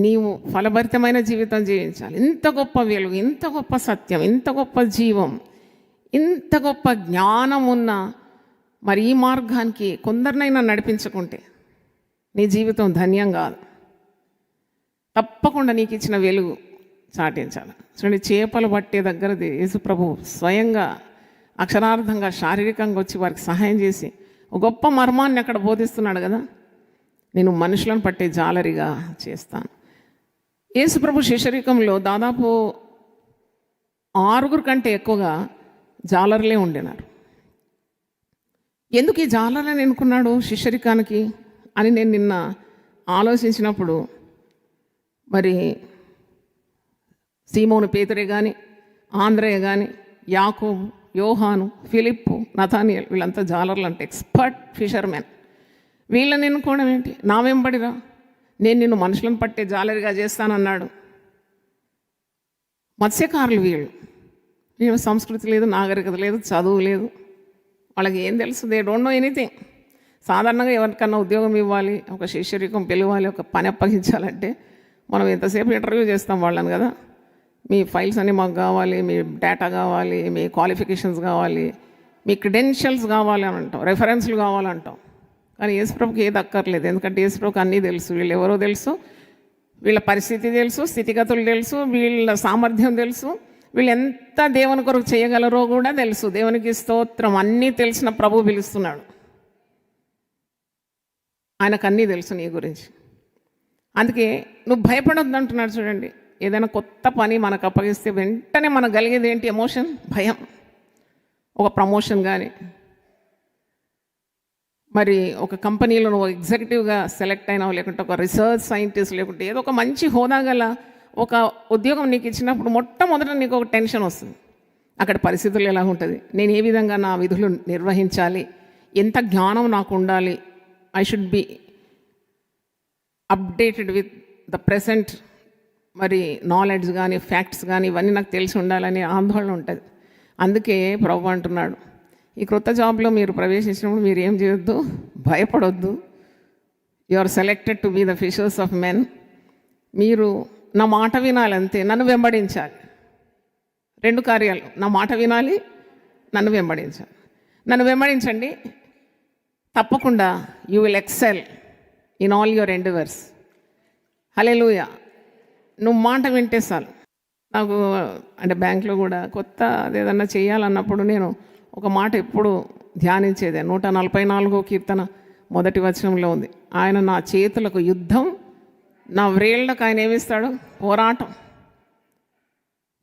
నీవు ఫలభరితమైన జీవితం జీవించాలి. ఇంత గొప్ప వెలుగు, ఇంత గొప్ప సత్యం, ఇంత గొప్ప జీవం, ఇంత గొప్ప జ్ఞానం ఉన్న మరి ఈ మార్గానికి కొందరినైనా నడిపించుకుంటే నీ జీవితం ధన్యం కాదు. తప్పకుండా నీకు ఇచ్చిన వెలుగు చాటించాలి. చూడండి, చేపలు పట్టే దగ్గరది యేసుప్రభు స్వయంగా అక్షరార్థంగా శారీరకంగా వచ్చి వారికి సహాయం చేసి ఒక గొప్ప మర్మాన్ని అక్కడ బోధిస్తున్నాడు కదా. నేను మనుషులను పట్టే జాలరిగా చేస్తాను. యేసుప్రభు శిష్యరికంలో దాదాపు 6 కంటే ఎక్కువగా జాలర్లే ఉండినారు. ఎందుకు ఈ జాలర్లను ఎన్నుకున్నాడు శిష్యరికానికి అని నేను నిన్న ఆలోచించినప్పుడు, మరి సీమోను పేతురే కానీ, ఆంద్రయ్య కానీ, యాకోబు, యోహాను, ఫిలిప్పు, నతానియల్ వీళ్ళంతా జాలర్లు అంటే ఎక్స్పర్ట్ ఫిషర్మెన్. వీళ్ళని ఎన్నుకోవడం ఏంటి? నా వెంబడిరా, నేను నిన్ను మనుషులను పట్టే జాలరిగా చేస్తానన్నాడు. మత్స్యకారులు వీళ్ళు. వీళ్ళ సంస్కృతి లేదు, నాగరికత లేదు, చదువు లేదు, వాళ్ళకి ఏం తెలుసు? They don't know anything. సాధారణంగా ఎవరికన్నా ఉద్యోగం ఇవ్వాలి, ఒక శిష్యరికం పిలవాలి, ఒక పని అప్పగించాలంటే మనం ఎంతసేపు ఇంటర్వ్యూ చేస్తాం వాళ్ళని కదా. మీ ఫైల్స్ అన్నీ మాకు కావాలి, మీ డేటా కావాలి, మీ క్వాలిఫికేషన్స్ కావాలి, మీ క్రెడెన్షియల్స్ కావాలి అని అంటాం, రెఫరెన్స్లు కావాలంటాం. కానీ యేసుప్రభుకి ఏది అక్కర్లేదు. ఎందుకంటే యేసుప్రభుకి అన్నీ తెలుసు. వీళ్ళు ఎవరో తెలుసు, వీళ్ళ పరిస్థితి తెలుసు, స్థితిగతులు తెలుసు, వీళ్ళ సామర్థ్యం తెలుసు, వీళ్ళు ఎంత దేవుని కొరకు చేయగలరో కూడా తెలుసు. దేవునికి స్తోత్రం. అన్నీ తెలిసిన ప్రభు పిలుస్తున్నాడు. ఆయనకు అన్నీ తెలుసు నీ గురించి. అందుకే నువ్వు భయపడొద్దు అంటున్నాడు. చూడండి, ఏదైనా కొత్త పని మనకు అప్పగిస్తే వెంటనే మనకు కలిగేది ఏంటి? ఎమోషన్, భయం. ఒక ప్రమోషన్ కానీ, మరి ఒక కంపెనీలో నువ్వు ఎగ్జిక్యూటివ్గా సెలెక్ట్ అయినావు, లేకుంటే ఒక రీసెర్చ్ సైంటిస్ట్, లేకుంటే ఏదో ఒక మంచి హోదా గల ఒక ఉద్యోగం నీకు ఇచ్చినప్పుడు మొట్టమొదట నీకు ఒక టెన్షన్ వస్తుంది. అక్కడ పరిస్థితులు ఎలా ఉంటుంది, నేను ఏ విధంగా నా విధులు నిర్వహించాలి, ఎంత జ్ఞానం నాకు ఉండాలి, I should be updated with the present మరి నాలెడ్జ్ కానీ, ఫ్యాక్ట్స్ కానీ ఇవన్నీ నాకు తెలిసి ఉండాలని ఆందోళన ఉంటుంది. అందుకే ప్రభు అంటున్నాడు, ఈ క్రొత్త జాబ్లో మీరు ప్రవేశించినప్పుడు మీరు ఏం చేయొద్దు, భయపడొద్దు. You are selected to be the fishers of men. మీరు నా మాట వినాలంతే, నన్ను వెంబడించాలి. 2 కార్యాలు. నా మాట వినాలి, నన్ను వెంబడించాలి. నన్ను వెంబడించండి, తప్పకుండా you will excel in all your endeavours. Hallelujah. నువ్వు మాట వింటే చాలు. నాకు అంటే బ్యాంక్లో కూడా కొత్త అదేదన్నా చేయాలన్నప్పుడు నేను ఒక మాట ఎప్పుడు ధ్యానించేదే. 144వ కీర్తన 1వ వచనంలో ఉంది, ఆయన నా చేతులకు యుద్ధం, నా వ్రేళ్ళకు ఆయన ఏమిస్తాడు? పోరాటం.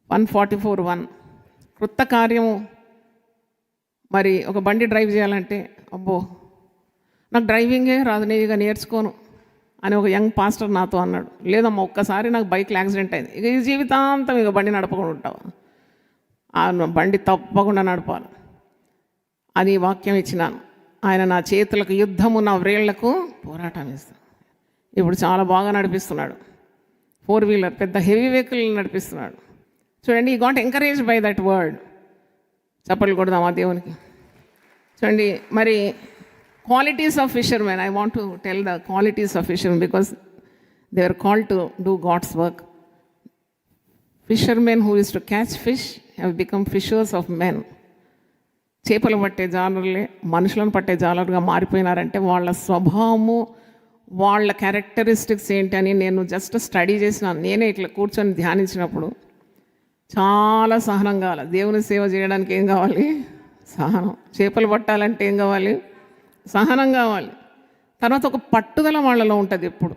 144:1 కృత కార్యము. మరి ఒక బండి డ్రైవ్ చేయాలంటే అబ్బో నాకు డ్రైవింగే రాదు, నేను ఇక నేర్చుకోను అని ఒక యంగ్ పాస్టర్ నాతో అన్నాడు. లేదమ్మా, ఒక్కసారి నాకు బైక్లో యాక్సిడెంట్ అయింది, ఇక ఈ జీవితాంతం ఇక బండి నడపకుండా ఉంటావు, ఆ బండి తప్పకుండా నడపాలి అని వాక్యం ఇచ్చినాను. ఆయన నా చేతులకు యుద్ధము, నా వ్రేళ్లకు పోరాటం ఇస్తాను. ఇప్పుడు చాలా బాగా నడిపిస్తున్నాడు, 4 వీలర్ పెద్ద హెవీ వెహికల్ నడిపిస్తున్నాడు. చూడండి, ఈ got encourage by that word. చప్పట్లు కొడదామా దేవునికి. చూడండి, మరి qualities of fishermen, I want to tell the qualities of fishermen because they are called to do God's work. Fishermen who used to catch fish have become fishers of men. చేపలు పట్టే జాలర్లే మనుషులను పట్టే జాలరుగా మారిపోయినారంటే వాళ్ళ స్వభావము, వాళ్ళ క్యారెక్టరిస్టిక్స్ ఏంటి అని నేను జస్ట్ స్టడీ చేసినాను. నేనే ఇట్లా కూర్చొని ధ్యానించినప్పుడు చాలా సహనం కావాలి. దేవుని సేవ చేయడానికి ఏం కావాలి? సహనం. చేపలు పట్టాలంటే ఏం కావాలి? సహనం కావాలి. తర్వాత ఒక పట్టుదల వాళ్ళలో ఉంటుంది. ఎప్పుడు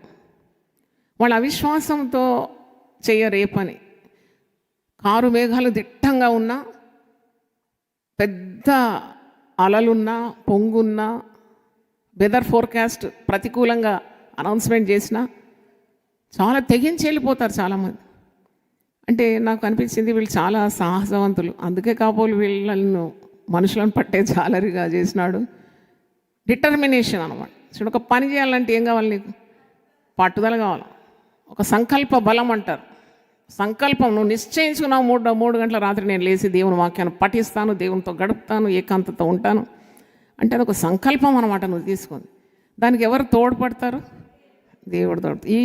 వాళ్ళ అవిశ్వాసంతో చేయరు ఏ పని. కారు మేఘాలు దిట్టంగా ఉన్నా, పెద్ద అలలున్నా, పొంగున్నా, వెదర్ ఫోర్కాస్ట్ ప్రతికూలంగా అనౌన్స్మెంట్ చేసినా చాలా తెగించి వెళ్ళిపోతారు చాలామంది. అంటే నాకు అనిపించింది వీళ్ళు చాలా సాహసవంతులు, అందుకే కాబోలు వీళ్ళను మనుషులను పట్టే జాలరిగా చేసినాడు. డిటర్మినేషన్ అనమాట. చూడు, ఒక పని చేయాలంటే ఏం కావాలి నీకు? పట్టుదల కావాలి, ఒక సంకల్ప బలం అంటారు. సంకల్పం నువ్వు నిశ్చయించుకున్నావు, 3 గంటల రాత్రి నేను లేచి దేవుని వాక్యాన్ని పఠిస్తాను, దేవునితో గడుపుతాను, ఏకాంతతో ఉంటాను అంటే అది ఒక సంకల్పం అనమాట. నువ్వు తీసుకుంది దానికి ఎవరు తోడ్పడతారు? దేవుడు తోడు. ఈ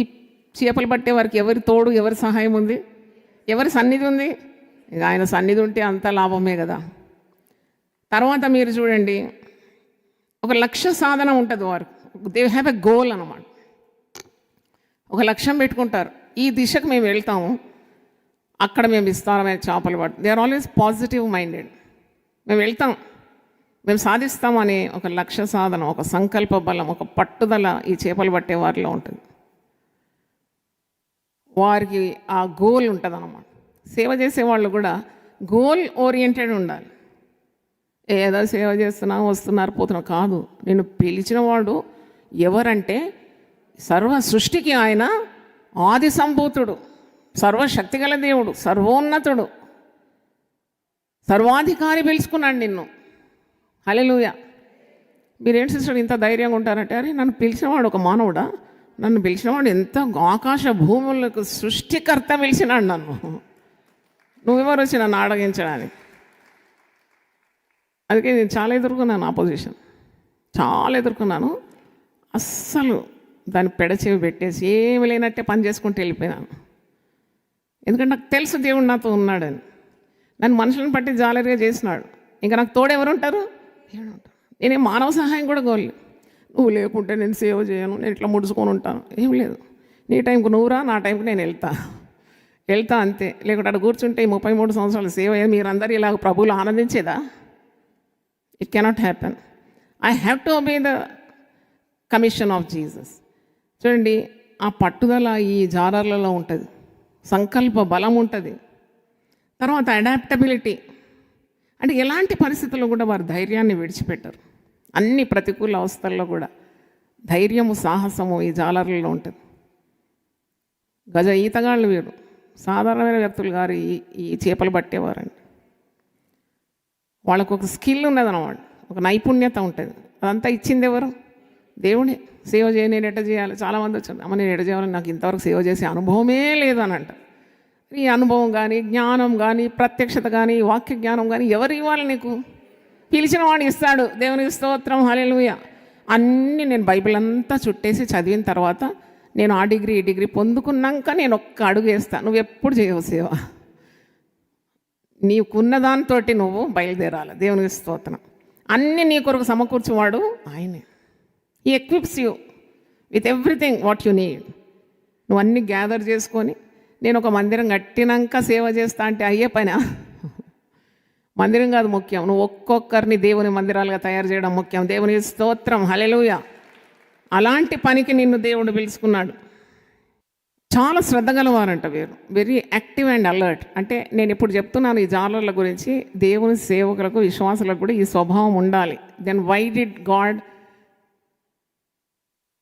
చేపలు పట్టే వారికి ఎవరి తోడు, ఎవరి సహాయం ఉంది? ఎవరి సన్నిధి ఉంది? ఇక ఆయన సన్నిధి ఉంటే అంత లాభమే కదా. తర్వాత మీరు చూడండి, ఒక లక్ష్య సాధన ఉంటుంది వారికి. దే హ్యావ్ ఎ గోల్ అన్నమాట. ఒక లక్ష్యం పెట్టుకుంటారు, ఈ దిశకు మేము వెళ్తాము, అక్కడ మేము విస్తారమైన చేపలు పడతాం. They are always positive minded. మేము వెళ్తాం, మేము సాధిస్తాం అనే ఒక లక్ష్య సాధన, ఒక సంకల్ప బలం, ఒక పట్టుదల ఈ చేపలు పట్టే వారిలో ఉంటుంది. వారికి ఆ గోల్ ఉంటుంది అన్నమాట. సేవ చేసేవాళ్ళు కూడా గోల్ ఓరియంటెడ్ ఉండాలి. ఏదో సేవ చేస్తున్నా, వస్తున్నారు, పోతున్నా కాదు. నేను పిలిచిన వాడు ఎవరంటే సర్వ సృష్టికి ఆయన ఆది సంభూతుడు, సర్వశక్తిగల దేవుడు, సర్వోన్నతుడు, సర్వాధికారి పిలుచుకున్నాడు నిన్ను. హల్లెలూయా. మీరేంటి సిస్టర్ ఇంత ధైర్యంగా ఉంటారంటే, అరే నన్ను పిలిచినవాడు ఒక మానవుడా? నన్ను పిలిచినవాడు ఎంత ఆకాశ భూములకు సృష్టికర్త పిలిచినాడు నన్ను. నువ్వెవరు వచ్చి నన్ను ఆడగించడానికి? అందుకే నేను చాలా ఎదుర్కొన్నాను, ఆపోజిషన్ చాలా ఎదుర్కొన్నాను. అస్సలు దాన్ని పెడచెవి పెట్టేసి ఏమి లేనట్టే పని చేసుకుంటూ వెళ్ళిపోయినాను. ఎందుకంటే నాకు తెలుసు దేవుడు నాతో ఉన్నాడని. నన్ను మనుషులను పట్టి జాలరిగా చేసినాడు. ఇంకా నాకు తోడు ఎవరు ఉంటారు? దేవుడు ఉంటారు. నేనేం మానవ సహాయం కూడా కోరలేదు. నువ్వు లేకుంటే నేను సేవ చేయను, నేను ఇట్లా ముడుచుకొని ఉంటాను, ఏం లేదు. నీ టైంకు నువ్వురా, నా టైంకి నేను వెళ్తా అంతే. లేకుంటే అక్కడ కూర్చుంటే 33 సంవత్సరాలు సేవ మీరందరూ ఇలాగ ప్రభువులు ఆనందించేదా? It cannot happen. I have to obey the commission of Jesus. చూడండి, ఆ పట్టుదల ఈ జాలర్లలో ఉంటుంది, సంకల్ప బలం ఉంటుంది. తర్వాత అడాప్టబిలిటీ, అంటే ఎలాంటి పరిస్థితుల్లో కూడా వారు ధైర్యాన్ని విడిచిపెట్టరు. అన్ని ప్రతికూల అవస్థల్లో కూడా ధైర్యము, సాహసము ఈ జాలర్లలో ఉంటుంది. గజ ఈతగాళ్ళు వీరు, సాధారణమైన వ్యక్తులు గారు ఈ చేపలు పట్టేవారండి. వాళ్ళకు ఒక స్కిల్ ఉన్నదన్నమాట, ఒక నైపుణ్యత ఉంటుంది. అదంతా ఇచ్చింది ఎవరు? దేవుడే. సేవ చేయ, నేను ఎట్ట చేయాలి? చాలామంది వచ్చారు, అమ్మ నేను ఎట్ట చేయాలని నాకు ఇంతవరకు సేవ చేసే అనుభవమే లేదు అని అంట. ఈ అనుభవం కానీ, జ్ఞానం కానీ, ప్రత్యక్షత కానీ, వాక్య జ్ఞానం కానీ ఎవరు ఇవ్వాలి నీకు? పిలిచిన వాడు ఇస్తాడు. దేవునికి స్తోత్రం, హల్లెలూయా. అన్నీ నేను బైబిల్ అంతా చుట్టేసి చదివిన తర్వాత నేను ఆ డిగ్రీ ఈ డిగ్రీ పొందుకున్నాక నేను ఒక్క అడుగు వేస్తాను. నువ్వు ఎప్పుడు చేయవు సేవ. నీకున్న దాంతోటి నువ్వు బయలుదేరాలి. దేవునికి స్తోత్రం. అన్నీ నీ కొరకు సమకూర్చువాడు ఆయనే. ఈ ఎక్విప్స్ you with everything what you need. నువ్వు అన్నీ గ్యాదర్ చేసుకొని నేను ఒక మందిరం కట్టినాక సేవ చేస్తా అంటే అయ్యే పనా? మందిరం కాదు ముఖ్యం, నువ్వు ఒక్కొక్కరిని దేవుని మందిరాలుగా తయారు చేయడం ముఖ్యం. దేవుని స్తోత్రం, హల్లెలూయా. అలాంటి పనికి నిన్ను దేవుడు పిలుచుకున్నాడు. చాలా శ్రద్ధ గలవారంట వీరు, వెరీ యాక్టివ్ అండ్ అలర్ట్. అంటే నేను ఇప్పుడు చెప్తున్నాను ఈ జాలర్ల గురించి, దేవుని సేవకులకు విశ్వాసులకు కూడా ఈ స్వభావం ఉండాలి. Then why did God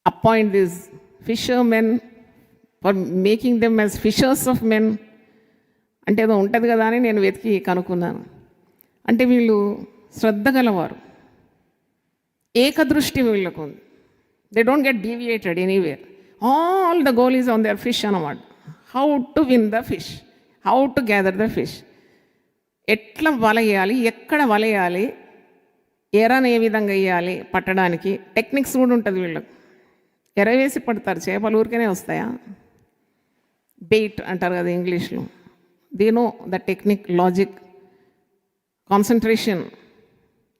appoint this fisher men for making them as fishers of men? అంటే ఏదో ఉంటుంది కదా అని నేను వెతికి కనుక్కున్నాను. అంటే వీళ్ళు శ్రద్ధ గలవారు, ఏకదృష్టి వీళ్ళకు ఉంది. They don't get deviated anywhere. All the goal is on their fish అన్నమాట. How to win the fish, how to gather the fish, ఎట్లా వలయాలి, ఎక్కడ వలయాలి, ఎరను ఏ విధంగా వేయాలి పట్టడానికి టెక్నిక్స్ కూడా ఉంటుంది వీళ్ళకు. ఎర వేసి పడతారు, చేపలు ఊరికనే వస్తాయా? బెయిట్ అంటారు కదా ఇంగ్లీష్లో. They know the technique, logic, concentration,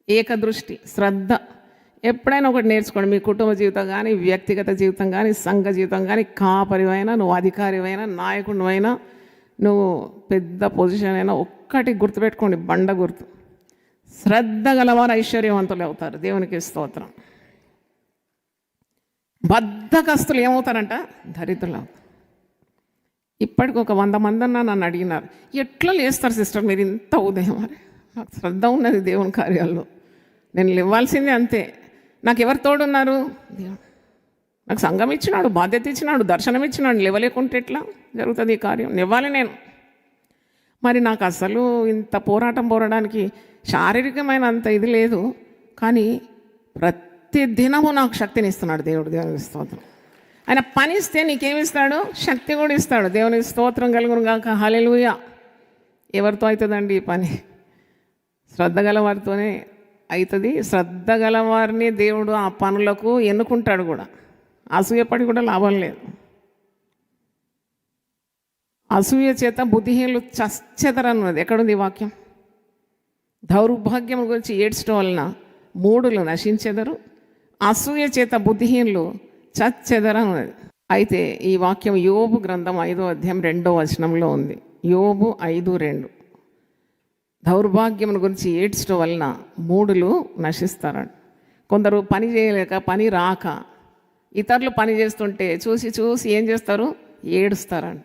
ఏకదృష్టి, శ్రద్ధ. ఎప్పుడైనా ఒకటి నేర్చుకోండి. మీ కుటుంబ జీవితం కానీ, వ్యక్తిగత జీవితం కానీ, సంఘ జీవితం కానీ, కాపరివైనా, నువ్వు అధికారివైనా, నాయకుడివైనా, నువ్వు పెద్ద పొజిషన్ అయినా, ఒక్కటి గుర్తుపెట్టుకోండి, బండ గుర్తు. శ్రద్ధ గలవారు ఐశ్వర్యవంతులు అవుతారు. దేవునికి స్తోత్రం. బద్ధకస్తులు ఏమవుతారంట? దరిద్రులు అవుతారు. ఇప్పటికి ఒక 100 మంది అన్నా నన్ను అడిగినారు, ఎట్లా లేస్తారు సిస్టర్ మీరు ఇంత ఉదయం? అని నాకు శ్రద్ధ ఉన్నది దేవుని కార్యాల్లో, నేను లేవాల్సిందే అంతే. నాకు ఎవరు తోడున్నారు? దేవుడు నాకు సంఘం ఇచ్చినాడు, బాధ్యత ఇచ్చినాడు, దర్శనం ఇచ్చినాడు. లేవలేకుంటే ఎట్లా జరుగుతుంది ఈ కార్యం? ఇవ్వాలి నేను. మరి నాకు అసలు ఇంత పోరాడడానికి శారీరకమైన అంత ఇది లేదు, కానీ ప్రతి దినము నాకు శక్తిని ఇస్తున్నాడు దేవుడు. దేవునికి స్తోత్రం. ఆయన పని ఇస్తే నీకేమిస్తాడు? శక్తి కూడా ఇస్తాడు. దేవునికి స్తోత్రం కలుగును గాక, హల్లెలూయా. ఎవరితో అవుతుందండి ఈ పని? శ్రద్ధ గలవారితోనే అవుతుంది. శ్రద్ధ గలవారిని దేవుడు ఆ పనులకు ఎన్నుకుంటాడు కూడా. అసూయపడి కూడా లాభం లేదు. అసూయ చేత బుద్ధిహీనులు చచ్చెదరన్నది ఎక్కడుంది ఈ వాక్యం? దౌర్భాగ్యం గురించి ఏడ్చడం వలన మూఢులు నశించెదరు, అసూయ చేత బుద్ధిహీనులు చచ్చెదరన్నది. అయితే ఈ వాక్యం యోబు గ్రంథం 5వ అధ్యాయం 2వ వచనంలో ఉంది. యోబు 5:2. దౌర్భాగ్యం గురించి ఏడ్చడం వలన మూఢులు నశిస్తారని. కొందరు పని చేయలేక, పని రాక, ఇతరులు పని చేస్తుంటే చూసి చూసి ఏం చేస్తారు? ఏడుస్తారంట.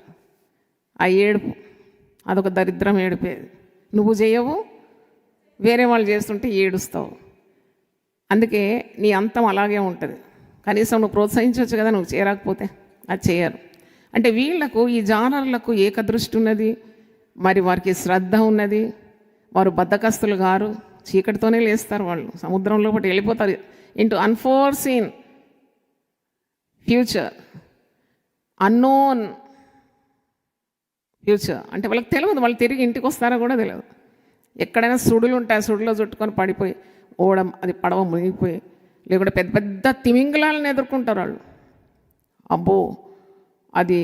ఆ ఏడుపు అదొక దరిద్రం ఏడిపేది. నువ్వు చేయవు, వేరే వాళ్ళు చేస్తుంటే ఏడుస్తావు. అందుకే నీ అంతం అలాగే ఉంటుంది. కనీసం నువ్వు ప్రోత్సహించవచ్చు కదా, నువ్వు చేరకపోతే. అది చేయరు. అంటే వీళ్లకు, ఈ జానర్లకు ఏకదృష్టి ఉన్నది, మరి వారికి శ్రద్ధ ఉన్నది. వారు బద్ధకస్తులు గారు, చీకటితోనే లేస్తారు. వాళ్ళు సముద్రంలో ఒకటి వెళ్ళిపోతారు into unforeseen future, unknown future. అంటే వాళ్ళకి తెలియదు వాళ్ళు తిరిగి ఇంటికి వస్తారో కూడా తెలియదు. ఎక్కడైనా సుడులు ఉంటాయి, సుడులో చుట్టుకొని పడిపోయి ఓడం, అది పడవ మునిగిపోయి, లేకుంటే పెద్ద పెద్ద తిమింగలాలను ఎదుర్కొంటారు వాళ్ళు. అబ్బో, అది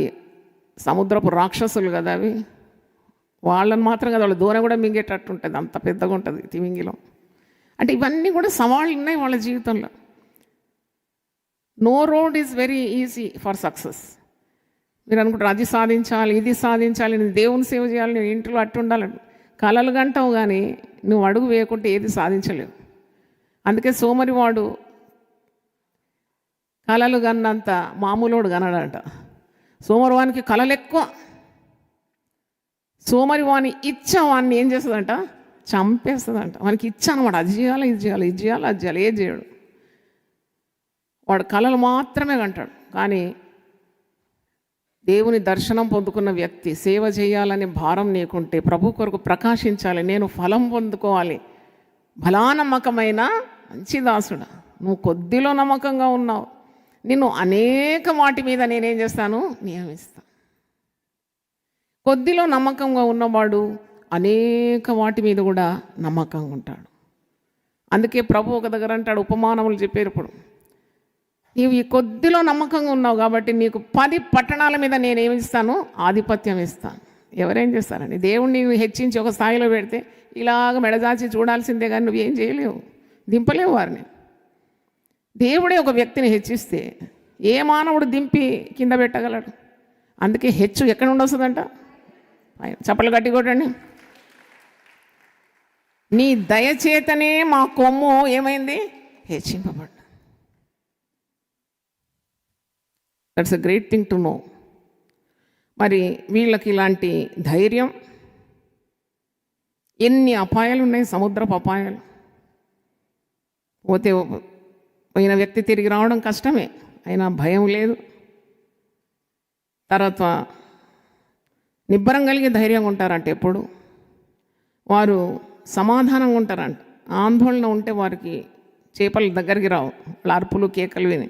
సముద్రపు రాక్షసులు కదా అవి. వాళ్ళని మాత్రం కదా, వాళ్ళు దూరం కూడా మింగేటట్టు ఉంటుంది, అంత పెద్దగా ఉంటుంది తిమింగిలం. అంటే ఇవన్నీ కూడా సవాళ్ళు ఉన్నాయి వాళ్ళ జీవితంలో. No road is very easy for success. మీరు అనుకుంటారు అది సాధించాలి, ఇది సాధించాలి, నేను దేవుని సేవ చేయాలి, నేను ఇంట్లో అట్టు ఉండాలని కలలు గంటావు, కానీ నువ్వు అడుగు వేయకుంటే ఏది సాధించలేవు. అందుకే సోమరివాడు కలలు కన్నంత మామూలోడు కనడంట. సోమరివానికి కలలు ఎక్కువ. సోమరివాని ఇచ్చ వాడిని ఏం చేస్తుందంట? చంపేస్తుందంట. వానికి ఇచ్చ అనమాట. అది చేయాలి, ఇది చేయాలి, ఇది చేయాలి, అది చేయాలి, ఏది చేయడు. వాడు కలలు మాత్రమే కంటాడు. కానీ దేవుని దర్శనం పొందుకున్న వ్యక్తి, సేవ చేయాలని భారం నీకుంటే, ప్రభు కొరకు ప్రకాశించాలి, నేను ఫలం పొందుకోవాలి, బలానమ్మకమైన మంచి దాసుడా, నువ్వు కొద్దిలో నమ్మకంగా ఉన్నావు, నిన్ను అనేక వాటి మీద నేనేం చేస్తాను? నియమిస్తాను. కొద్దిలో నమ్మకంగా ఉన్నవాడు అనేక వాటి మీద కూడా నమ్మకంగా ఉంటాడు. అందుకే ప్రభు ఒక దగ్గర అంటాడు, ఉపమానములు చెప్పారు, ఇప్పుడు నీవు ఈ కొద్దిలో నమ్మకంగా ఉన్నావు కాబట్టి నీకు 10 పట్టణాల మీద నేనేమిస్తాను? ఆధిపత్యం ఇస్తాను. ఎవరేం చేస్తారండి? దేవుణ్ణి హెచ్చించి ఒక స్థాయిలో పెడితే ఇలాగ మెడదాచి చూడాల్సిందే కానీ నువ్వేం చేయలేవు, దింపలేవు వారిని. దేవుడే ఒక వ్యక్తిని హెచ్చిస్తే ఏ మానవుడు దింపి కింద పెట్టగలడు? అందుకే హెచ్చు ఎక్కడ నుండి వస్తుందంట? చప్పలు గట్టి కొట్టండి. నీ దయచేతనే మా కొమ్ము ఏమైంది? హెచ్చింపబడ్డ. That's a great thing to know. మరి వీళ్ళకి ఇలాంటి ధైర్యం, ఎన్ని అపాయాలు ఉన్నాయి, సముద్రపు అపాయాలు. పోయిన వ్యక్తి తిరిగి రావడం కష్టమే, అయినా భయం లేదు. తర్వాత నిబ్బరం కలిగి ధైర్యంగా ఉంటారంట ఎప్పుడు. వారు సమాధానంగా ఉంటారంట. ఆందోళన ఉంటే వారికి చేపలు దగ్గరికి రావు, వాళ్ళ అరుపులు కేకలు విని.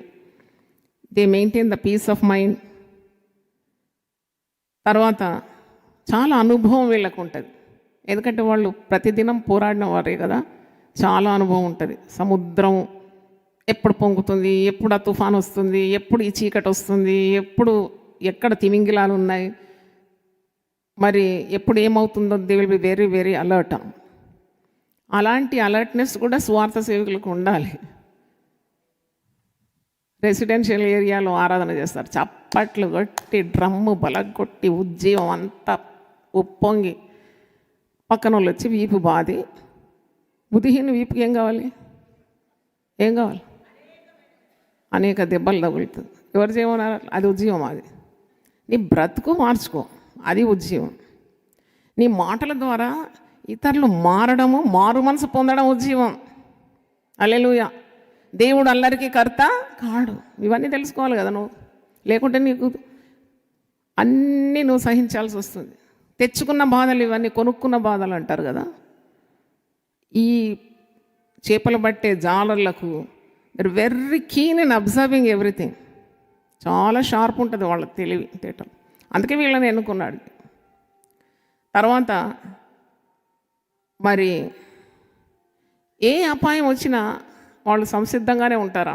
They maintain the peace of mind. తర్వాత చాలా అనుభవం వీళ్ళకు ఉంటుంది, ఎందుకంటే వాళ్ళు ప్రతిదినం పోరాడిన వారే కదా, చాలా అనుభవం ఉంటుంది. సముద్రం ఎప్పుడు పొంగుతుంది, ఎప్పుడు ఆ తుఫాన్ వస్తుంది, ఎప్పుడు ఈ చీకటి వస్తుంది, ఎక్కడ తిమింగిలాలు ఉన్నాయి, మరి ఎప్పుడు ఏమవుతుందో they will be very very alert. అలాంటి అలర్ట్నెస్ కూడా స్వార్థ సేవకులకు ఉండాలి. రెసిడెన్షియల్ ఏరియాలో ఆరాధన చేస్తారు, చప్పట్లు కొట్టి డ్రమ్ము బలగొట్టి ఉజ్జీవం అంతా ఉప్పొంగి పక్కన వాళ్ళు వచ్చి వీపు బాది. బుద్ధిహీన వీపుకి ఏం కావాలి? అనేక దెబ్బలు తగులుతుంది. ఎవరు చేయమన్నారు? అది ఉజ్జీవం. అది నీ బ్రతుకు మార్చుకో, అది ఉజ్జీవం. నీ మాటల ద్వారా ఇతరులు మారడము, మారు మనసు పొందడం ఉజ్జీవం. హల్లెలూయా. దేవుడు అందరికీ కర్త కాడు. ఇవన్నీ తెలుసుకోవాలి కదా నువ్వు, లేకుంటే నీకు అన్నీ నువ్వు సహించాల్సి వస్తుంది. తెచ్చుకున్న బాధలు ఇవన్నీ, కొనుక్కున్న బాధలు అంటారు కదా. ఈ చేపలు పట్టే జాలర్లకు they're very keen in observing everything. చాలా షార్ప్ ఉంటుంది వాళ్ళ తెలివి తేటలు. అందుకే వీళ్ళని ఎన్నుకున్నాడు. తర్వాత మరి ఏ అపాయం వచ్చినా వాళ్ళు సంసిద్ధంగానే ఉంటారు.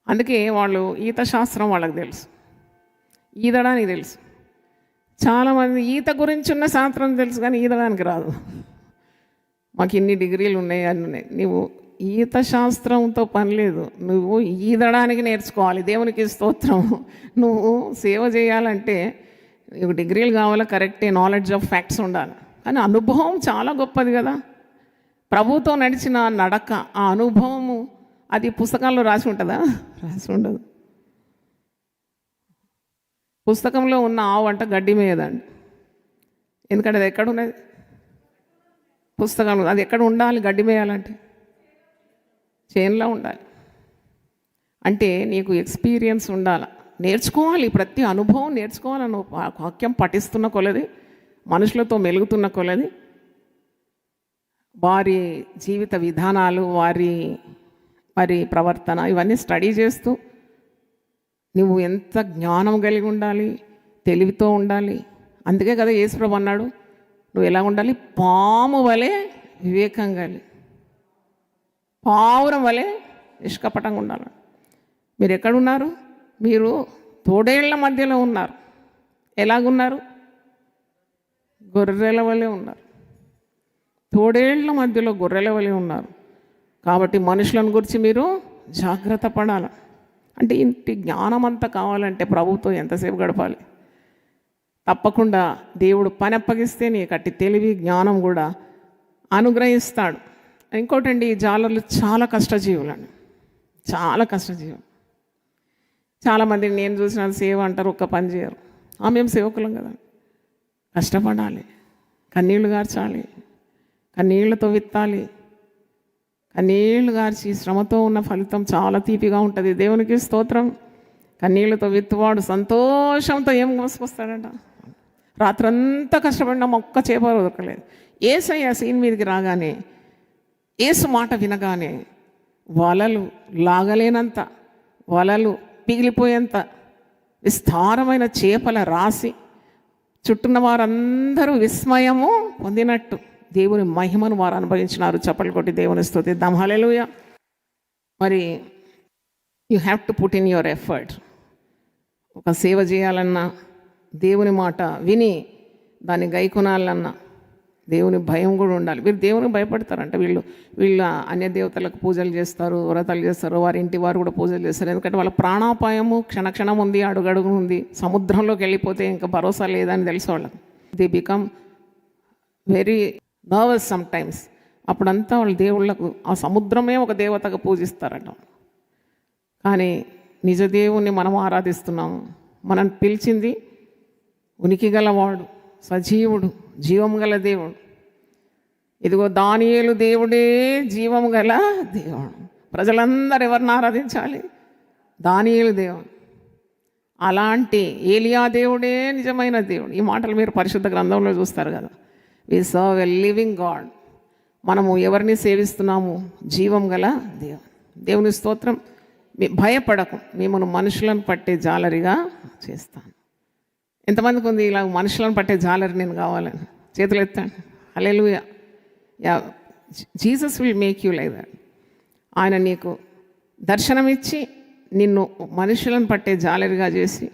అందుకే వాళ్ళు ఈత శాస్త్రం వాళ్ళకి తెలుసు, ఈదడానికి తెలుసు. చాలామంది ఈత గురించి ఉన్న శాస్త్రం తెలుసు కానీ ఈదడానికి రాదు. మాకు ఇన్ని డిగ్రీలు ఉన్నాయి, అన్నీ ఉన్నాయి. నువ్వు ఈత శాస్త్రంతో పని లేదు, నువ్వు ఈదడానికి నేర్చుకోవాలి. దేవునికి స్తోత్రం. నువ్వు సేవ చేయాలంటే నీకు డిగ్రీలు కావాలా, కరెక్టే, నాలెడ్జ్ ఆఫ్ ఫ్యాక్ట్స్ ఉండాలి. కానీ అనుభవం చాలా గొప్పది కదా. ప్రభుతో నడిచిన నడక, ఆ అనుభవము అది పుస్తకాల్లో రాసి ఉంటుందా? రాసి ఉండదు. పుస్తకంలో ఉన్న ఆవు అంట గడ్డి మేయదండి, ఎందుకంటే అది ఎక్కడ ఉన్నది? పుస్తకంలో. అది ఎక్కడ ఉండాలి? గడ్డి మేయాలంటే చేనులో ఉండాలి. అంటే నీకు ఎక్స్పీరియన్స్ ఉండాలి, నేర్చుకోవాలి. ప్రతి అనుభవం నేర్చుకోవాలి. నువ్వు వాక్యం పఠిస్తున్న కొలది, మనుషులతో మెలుగుతున్న కొలది, వారి జీవిత విధానాలు, వారి ప్రవర్తన ఇవన్నీ స్టడీ చేస్తూ నువ్వు ఎంత జ్ఞానం కలిగి ఉండాలి, తెలివితో ఉండాలి. అందుకే కదా యేసుప్రభు అన్నాడు, నువ్వు ఎలా ఉండాలి? పాము వలె వివేకం కలిగి, పావురం వలె నిష్కపటంగా ఉండాలి. మీరు ఎక్కడున్నారు? మీరు తోడేళ్ల మధ్యలో ఉన్నారు. ఎలాగున్నారు? గొర్రెల వలె ఉన్నారు. తోడేళ్ల మధ్యలో గొర్రెల వలె ఉన్నారు. కాబట్టి మనుషులను గురించి మీరు జాగ్రత్త పడాలి. అంటే ఇంటి జ్ఞానం అంతా కావాలంటే ప్రభుతో ఎంతసేపు గడపాలి? తప్పకుండా దేవుడు పని అప్పగిస్తే నీకు అట్టి తెలివి, జ్ఞానం కూడా అనుగ్రహిస్తాడు. ఇంకోటండి, ఈ జాలర్లు చాలా కష్టజీవులండి, చాలా కష్టజీవులు. చాలామందిని నేను చూసిన సేవ అంటారు, ఒక్క పని చేయరు. మేము సేవకులం కదా, కష్టపడాలి, కన్నీళ్లు గార్చాలి, కన్నీళ్లతో విత్తాలి. కన్నీళ్లు గార్చి శ్రమతో ఉన్న ఫలితం చాలా తీపిగా ఉంటుంది. దేవునికి స్తోత్రం. కన్నీళ్లతో విత్తువాడు సంతోషంతో ఏం మోసుకొస్తాడంట. రాత్రంతా కష్టపడినా ఒక్క చేప దొరకలేదు. యేసయ్య సీన్ మీదకి రాగానే, యేసు మాట వినగానే వలలు లాగలేనంత, వలలు పిగిలిపోయేంత విస్తారమైన చేపల రాసి చుట్టున్న వారందరూ విస్మయము పొందినట్టు దేవుని మహిమను వారు అనుభవించినారు. చప్పట్లు కొట్టి దేవుని స్తుతిద్దాం. హల్లెలూయా. మరి you have to put in your effort. ఒక సేవ చేయాలన్నా, దేవుని మాట విని దాన్ని గైకొనాలన్నా దేవుని భయం కూడా ఉండాలి. వీరు దేవుని భయపడతారంట. వీళ్ళు అన్య దేవతలకు పూజలు చేస్తారు, వ్రతాలు చేస్తారు, వారి ఇంటి వారు కూడా పూజలు చేస్తారు. ఎందుకంటే వాళ్ళ ప్రాణాపాయము క్షణక్షణం ఉంది, అడుగడుగు ఉంది. సముద్రంలోకి వెళ్ళిపోతే ఇంకా భరోసా లేదని తెలుసు వాళ్ళకి. They become very nervous some times. అప్పుడంతా వాళ్ళు దేవుళ్ళకు ఆ సముద్రమే ఒక దేవతగా పూజిస్తారట. కానీ నిజ దేవుణ్ణి మనం ఆరాధిస్తున్నాము. మనం పిలిచింది ఉనికి గలవాడు, సజీవుడు, జీవం గల దేవుడు. ఇదిగో దానియేలు దేవుడే జీవం గల దేవుడు. ప్రజలందరూ ఎవరిని ఆరాధించాలి? దానియేలు దేవుడు. అలాంటి ఏలియా దేవుడే నిజమైన దేవుడు. ఈ మాటలు మీరు పరిశుద్ధ గ్రంథంలో చూస్తారు కదా. We serve a living God. మనము ఎవరిని సేవిస్తున్నాము? జీవం గల దేవుడు. దేవుని స్తోత్రం. భయపడకు, మిమ్మల్ని మనుషులను పట్టే జాలరిగా చేస్తాను. ఎంతమందికి ఉంది ఇలా మనుషులను పట్టే జాలరి నేను కావాలని? చేతులు ఎత్తండి. Hallelujah. Yeah, Jesus will make you like that. ఆయన నీకు దర్శనమిచ్చి నిన్ను మనుషులను పట్టే జాలరిగా చేసి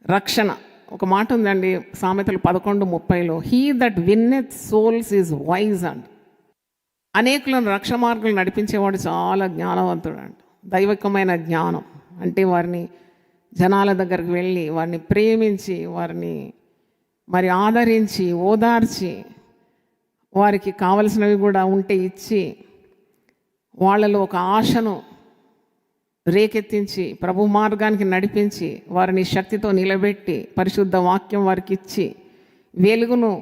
రక్షణ. ఒక మాట ఉందండి సామెతలు 11:30. He that winneth souls is wise and. అనేకులను రక్షణ మార్గాలు నడిపించేవాడు చాలా జ్ఞానవంతుడు అంట. దైవికమైన జ్ఞానం అంటే వారిని జనాల దగ్గరికి వెళ్ళి వారిని ప్రేమించి వారిని మరి ఆదరించి ఓదార్చి వారికి కావలసినవి కూడా ఉంటే ఇచ్చి వాళ్ళలో ఒక ఆశను రేకెత్తించి ప్రభు మార్గానికి నడిపించి వారిని శక్తితో నిలబెట్టి పరిశుద్ధ వాక్యం వారికి ఇచ్చి వెలుగును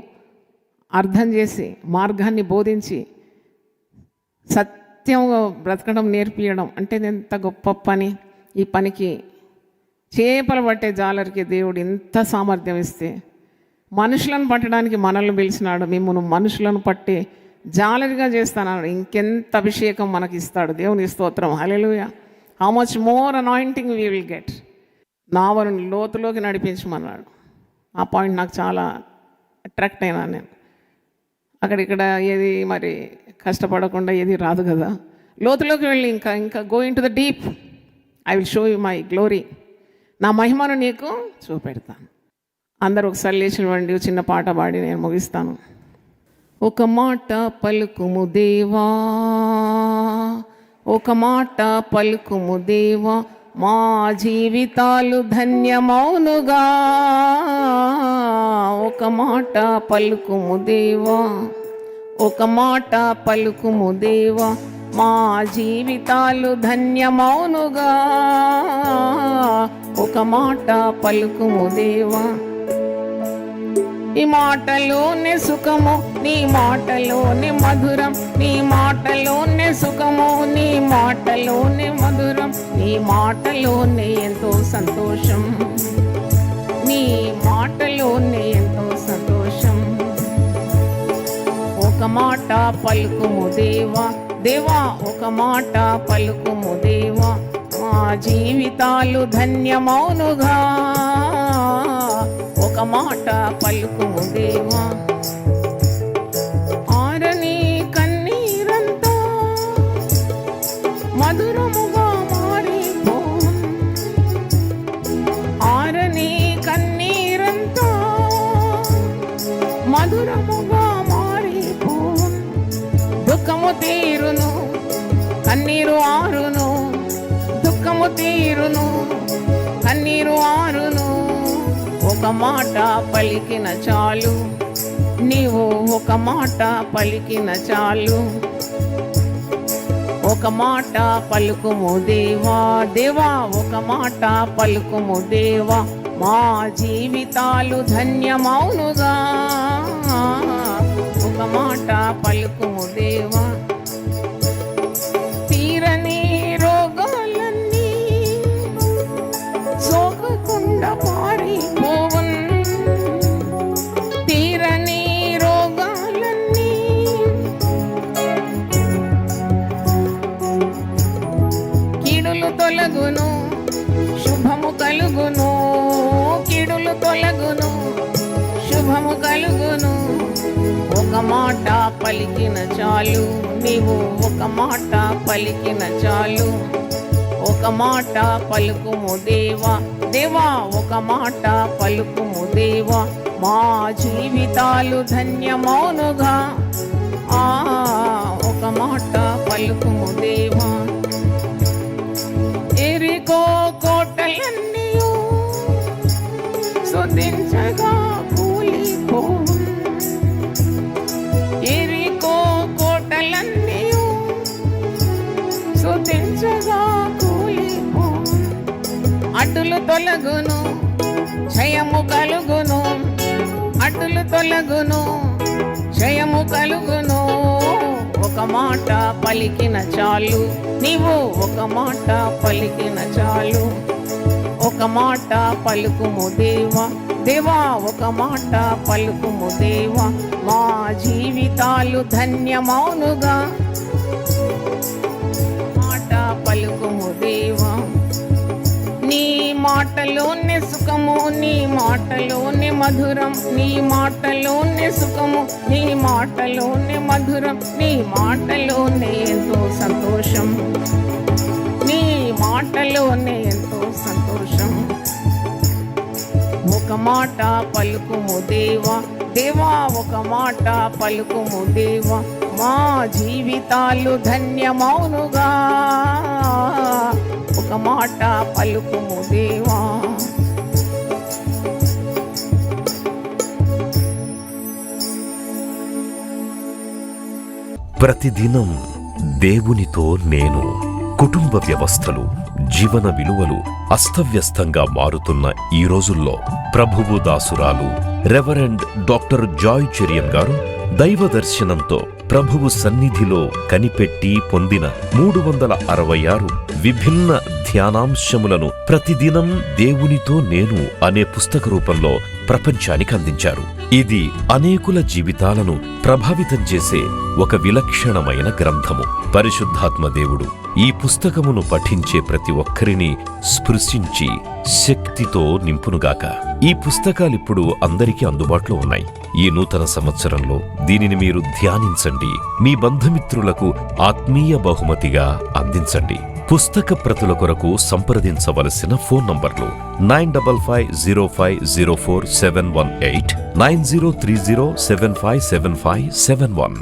అర్థం చేసి మార్గాన్ని బోధించి సత్యంగా బ్రతకడం నేర్పియడం అంటే ఎంత గొప్ప పని. ఈ పనికి చేపలు పట్టే జాలరికి దేవుడు ఎంత సామర్థ్యం ఇస్తే మనుషులను పట్టడానికి మనల్ని పిలిచినాడు. మిమ్మల్ని మనుషులను పట్టే జాలరిగా చేస్తానన్నాడు. ఇంకెంత అభిషేకం మనకి ఇస్తాడు. దేవుని స్తోత్రం. Hallelujah. How much more anointing we will get. నావను లోతులోకి నడిపించమన్నాడు. ఆ పాయింట్ నాకు చాలా అట్రాక్ట్ అయినా నేను. అక్కడిక్కడ ఏది మరి కష్టపడకుండా ఏది రాదు కదా. లోతులోకి వెళ్ళి ఇంకా go in to the deep. I will show you my glory. నా మహిమను నీకు చూపెడతాను. అందరూ ఒకసారి లేచివ్వండి. చిన్న పాట పాడి నేను ముగిస్తాను. ఒక మాట పలుకుము దేవా, ఒక మాట పలుకుము దేవా, మా జీవితాలు ధన్యమౌనుగా. ఒక మాట పలుకుము దేవా, ఒక మాట పలుకుము దేవా, మా జీవితాలు ధన్యమౌనుగా. ఒక మాట పలుకుము దేవా. ఈ మాటలోనే సుఖము, నీ మాటలోనే మధురం, నీ మాటలోనే సుఖము, నీ మాటలోనే మధురం, నీ మాటలోనే ఎంతో సంతోషం, నీ మాటలోనే ఎంతో సంతోషం. ఒక మాట పలుకుము దేవా, దేవా ఒక మాట పలుకుము దేవా, మా జీవితాలు ధన్యమౌనుగా. ఒక మాట పలుకుము దేవా. ఆరని కన్నీరంతా మధురముగా మారిపోవు, ఆరని కన్నీరంతా మధురముగా మారిపోవు. దుఃఖము తీరును, కన్నీరు ఆరును, దుఃఖము తీరును, కన్నీరు ఆరును. ఒక మాట పలికిన చాలు, నీవు ఒక మాట పలికిన చాలు. ఒక మాట పలుకుము దేవా, దేవా ఒక మాట పలుకుము దేవా, మా జీవితాలు ధన్యమౌనుగా. ఒక మాట పలుకుము దేవా. తీరని రోగాలన్నీ సోకకుండా పారిపోవన్, తీరని రోగాలన్నీ కీడులు తొలగును, శుభము కలుగును, కీడులు తొలగును, శుభము కలుగును. ఒక మాట పలికిన చాలు, నీవు ఒక మాట పలికిన చాలు. ఒక మాట పలుకుము దేవా, దేవా ఒక మాట పలుకుము దేవా, మా జీవితాలు ధన్యమౌనుగా. ఒక మాట పలుకుము దేవా. ఎరికో కోటలన్నీయు సుధించగా కూలిపోవు, ఎరికో కోటలన్నీయు సుధించగా కూలిపోవు. అడ్డులు తొలగును జయము కలుగును, అడ్డులు తొలగును జయము కలుగును. ఒక మాట పలికిన చాలు, నీవు ఒక మాట పలికిన చాలు. ఒక మాట పలుకుము దేవా, దేవా ఒక మాట పలుకుము దేవా, మా జీవితాలు ధన్యమౌనుగా. మాట పలుకుము దేవా. నీ మాటలోనే సుఖము, నీ మాటలోనే మధురం, నీ మాటలోనే సుఖము, నీ మాటలోనే మధురం, నీ మాటలోనే ఎంతో సంతోషం, నీ మాటలోనే ఎంతో సంతోషం. ఒక మాట పలుకుము దేవా, దేవా ఒక మాట పలుకుము దేవా, మా జీవితాలు ధన్యమౌనుగా. ఒక మాట పలుకుము దేవా. ప్రతిదినం దేవునితో నేను. కుటుంబ వ్యవస్థలు, జీవన విలువలు అస్తవ్యస్తంగా మారుతున్న ఈ రోజుల్లో ప్రభువు దాసురాలు రెవరెండ్ డాక్టర్ జాయ్ చెరియన్ గారు దైవ దర్శనంతో ప్రభువు సన్నిధిలో కనిపెట్టి పొందిన 366 విభిన్న ధ్యానాంశములను ప్రతిదినం దేవునితో నేను అనే పుస్తక రూపంలో ప్రపంచానికి అందించారు. ఇది అనేకుల జీవితాలను ప్రభావితం చేసే ఒక విలక్షణమైన గ్రంథము. పరిశుద్ధాత్మ దేవుడు ఈ పుస్తకమును పఠించే ప్రతి ఒక్కరిని స్పృశించి శక్తితో నింపునుగాక. ఈ పుస్తకాలిప్పుడు అందరికీ అందుబాటులో ఉన్నాయి. ఈ నూతన సంవత్సరంలో దీనిని మీరు ధ్యానించండి, మీ బంధుమిత్రులకు ఆత్మీయ బహుమతిగా అందించండి. పుస్తక ప్రతుల కొరకు సంప్రదించవలసిన ఫోన్ నంబర్లు 9550504718, 9030757571.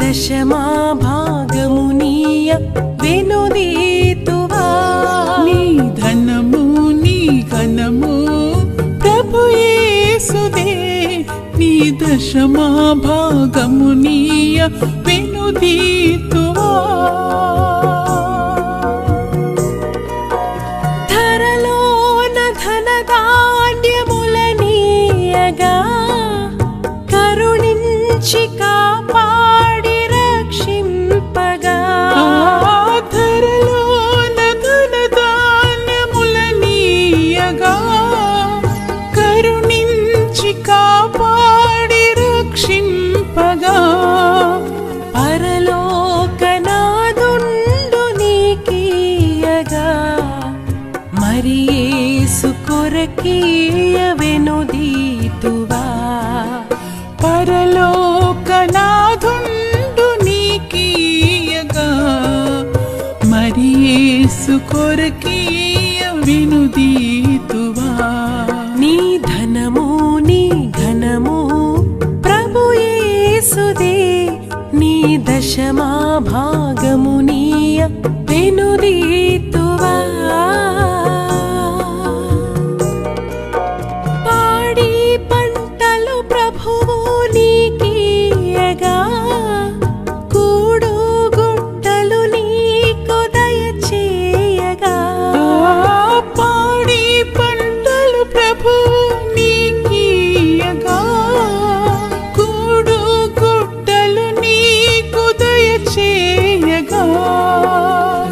దశమా భాగమునీయ వెనుదీతువా. నీ ధనము నీ ఘనము ప్రభు యేసుదే, నీ దశమా భాగమునీయ వెనుదీతువా. ధరలోన ధనధాన్యములనీయగా కరుణించి కాపాడి రక్షింపగా. ధరలోన ధనధాన్యములనీయగా కరుణించి కాపాడి రక్షింపగా. పరలోకనాదుండు నీకీయగా మరి యేసు కొరకీయ వెనుదీతువా. పరలోకనాథుండు నీకీయగా మరి యేసు కొరకీయ వినుదీతువా. నీ ధనము నీ ఘనము ప్రభు యేసుదే, నీ దశమా భాగమునీయ వెనుదీతువా. పాడి పంటలు ప్రభువు నీకీయగా కూడు గుట్టలు నీకు దయచేయగా. పాడి పంటలు ప్రభు నీకీయగా కూడు గుట్టలు నీకు దయచేయగా.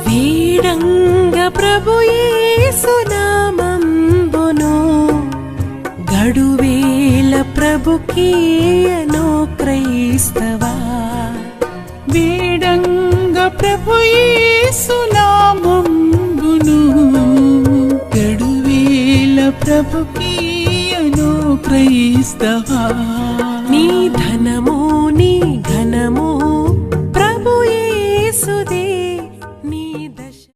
వీడంగ ప్రభు యేసు నామంబును గడువేల ప్రభుకీయను క్రైస్తవా. వేడంగ ప్రభు యేసు నామంబును గడువేల ప్రభుకీయను క్రైస్తవా. నీ ధనము నీ ఘనము ప్రభు యేసుదే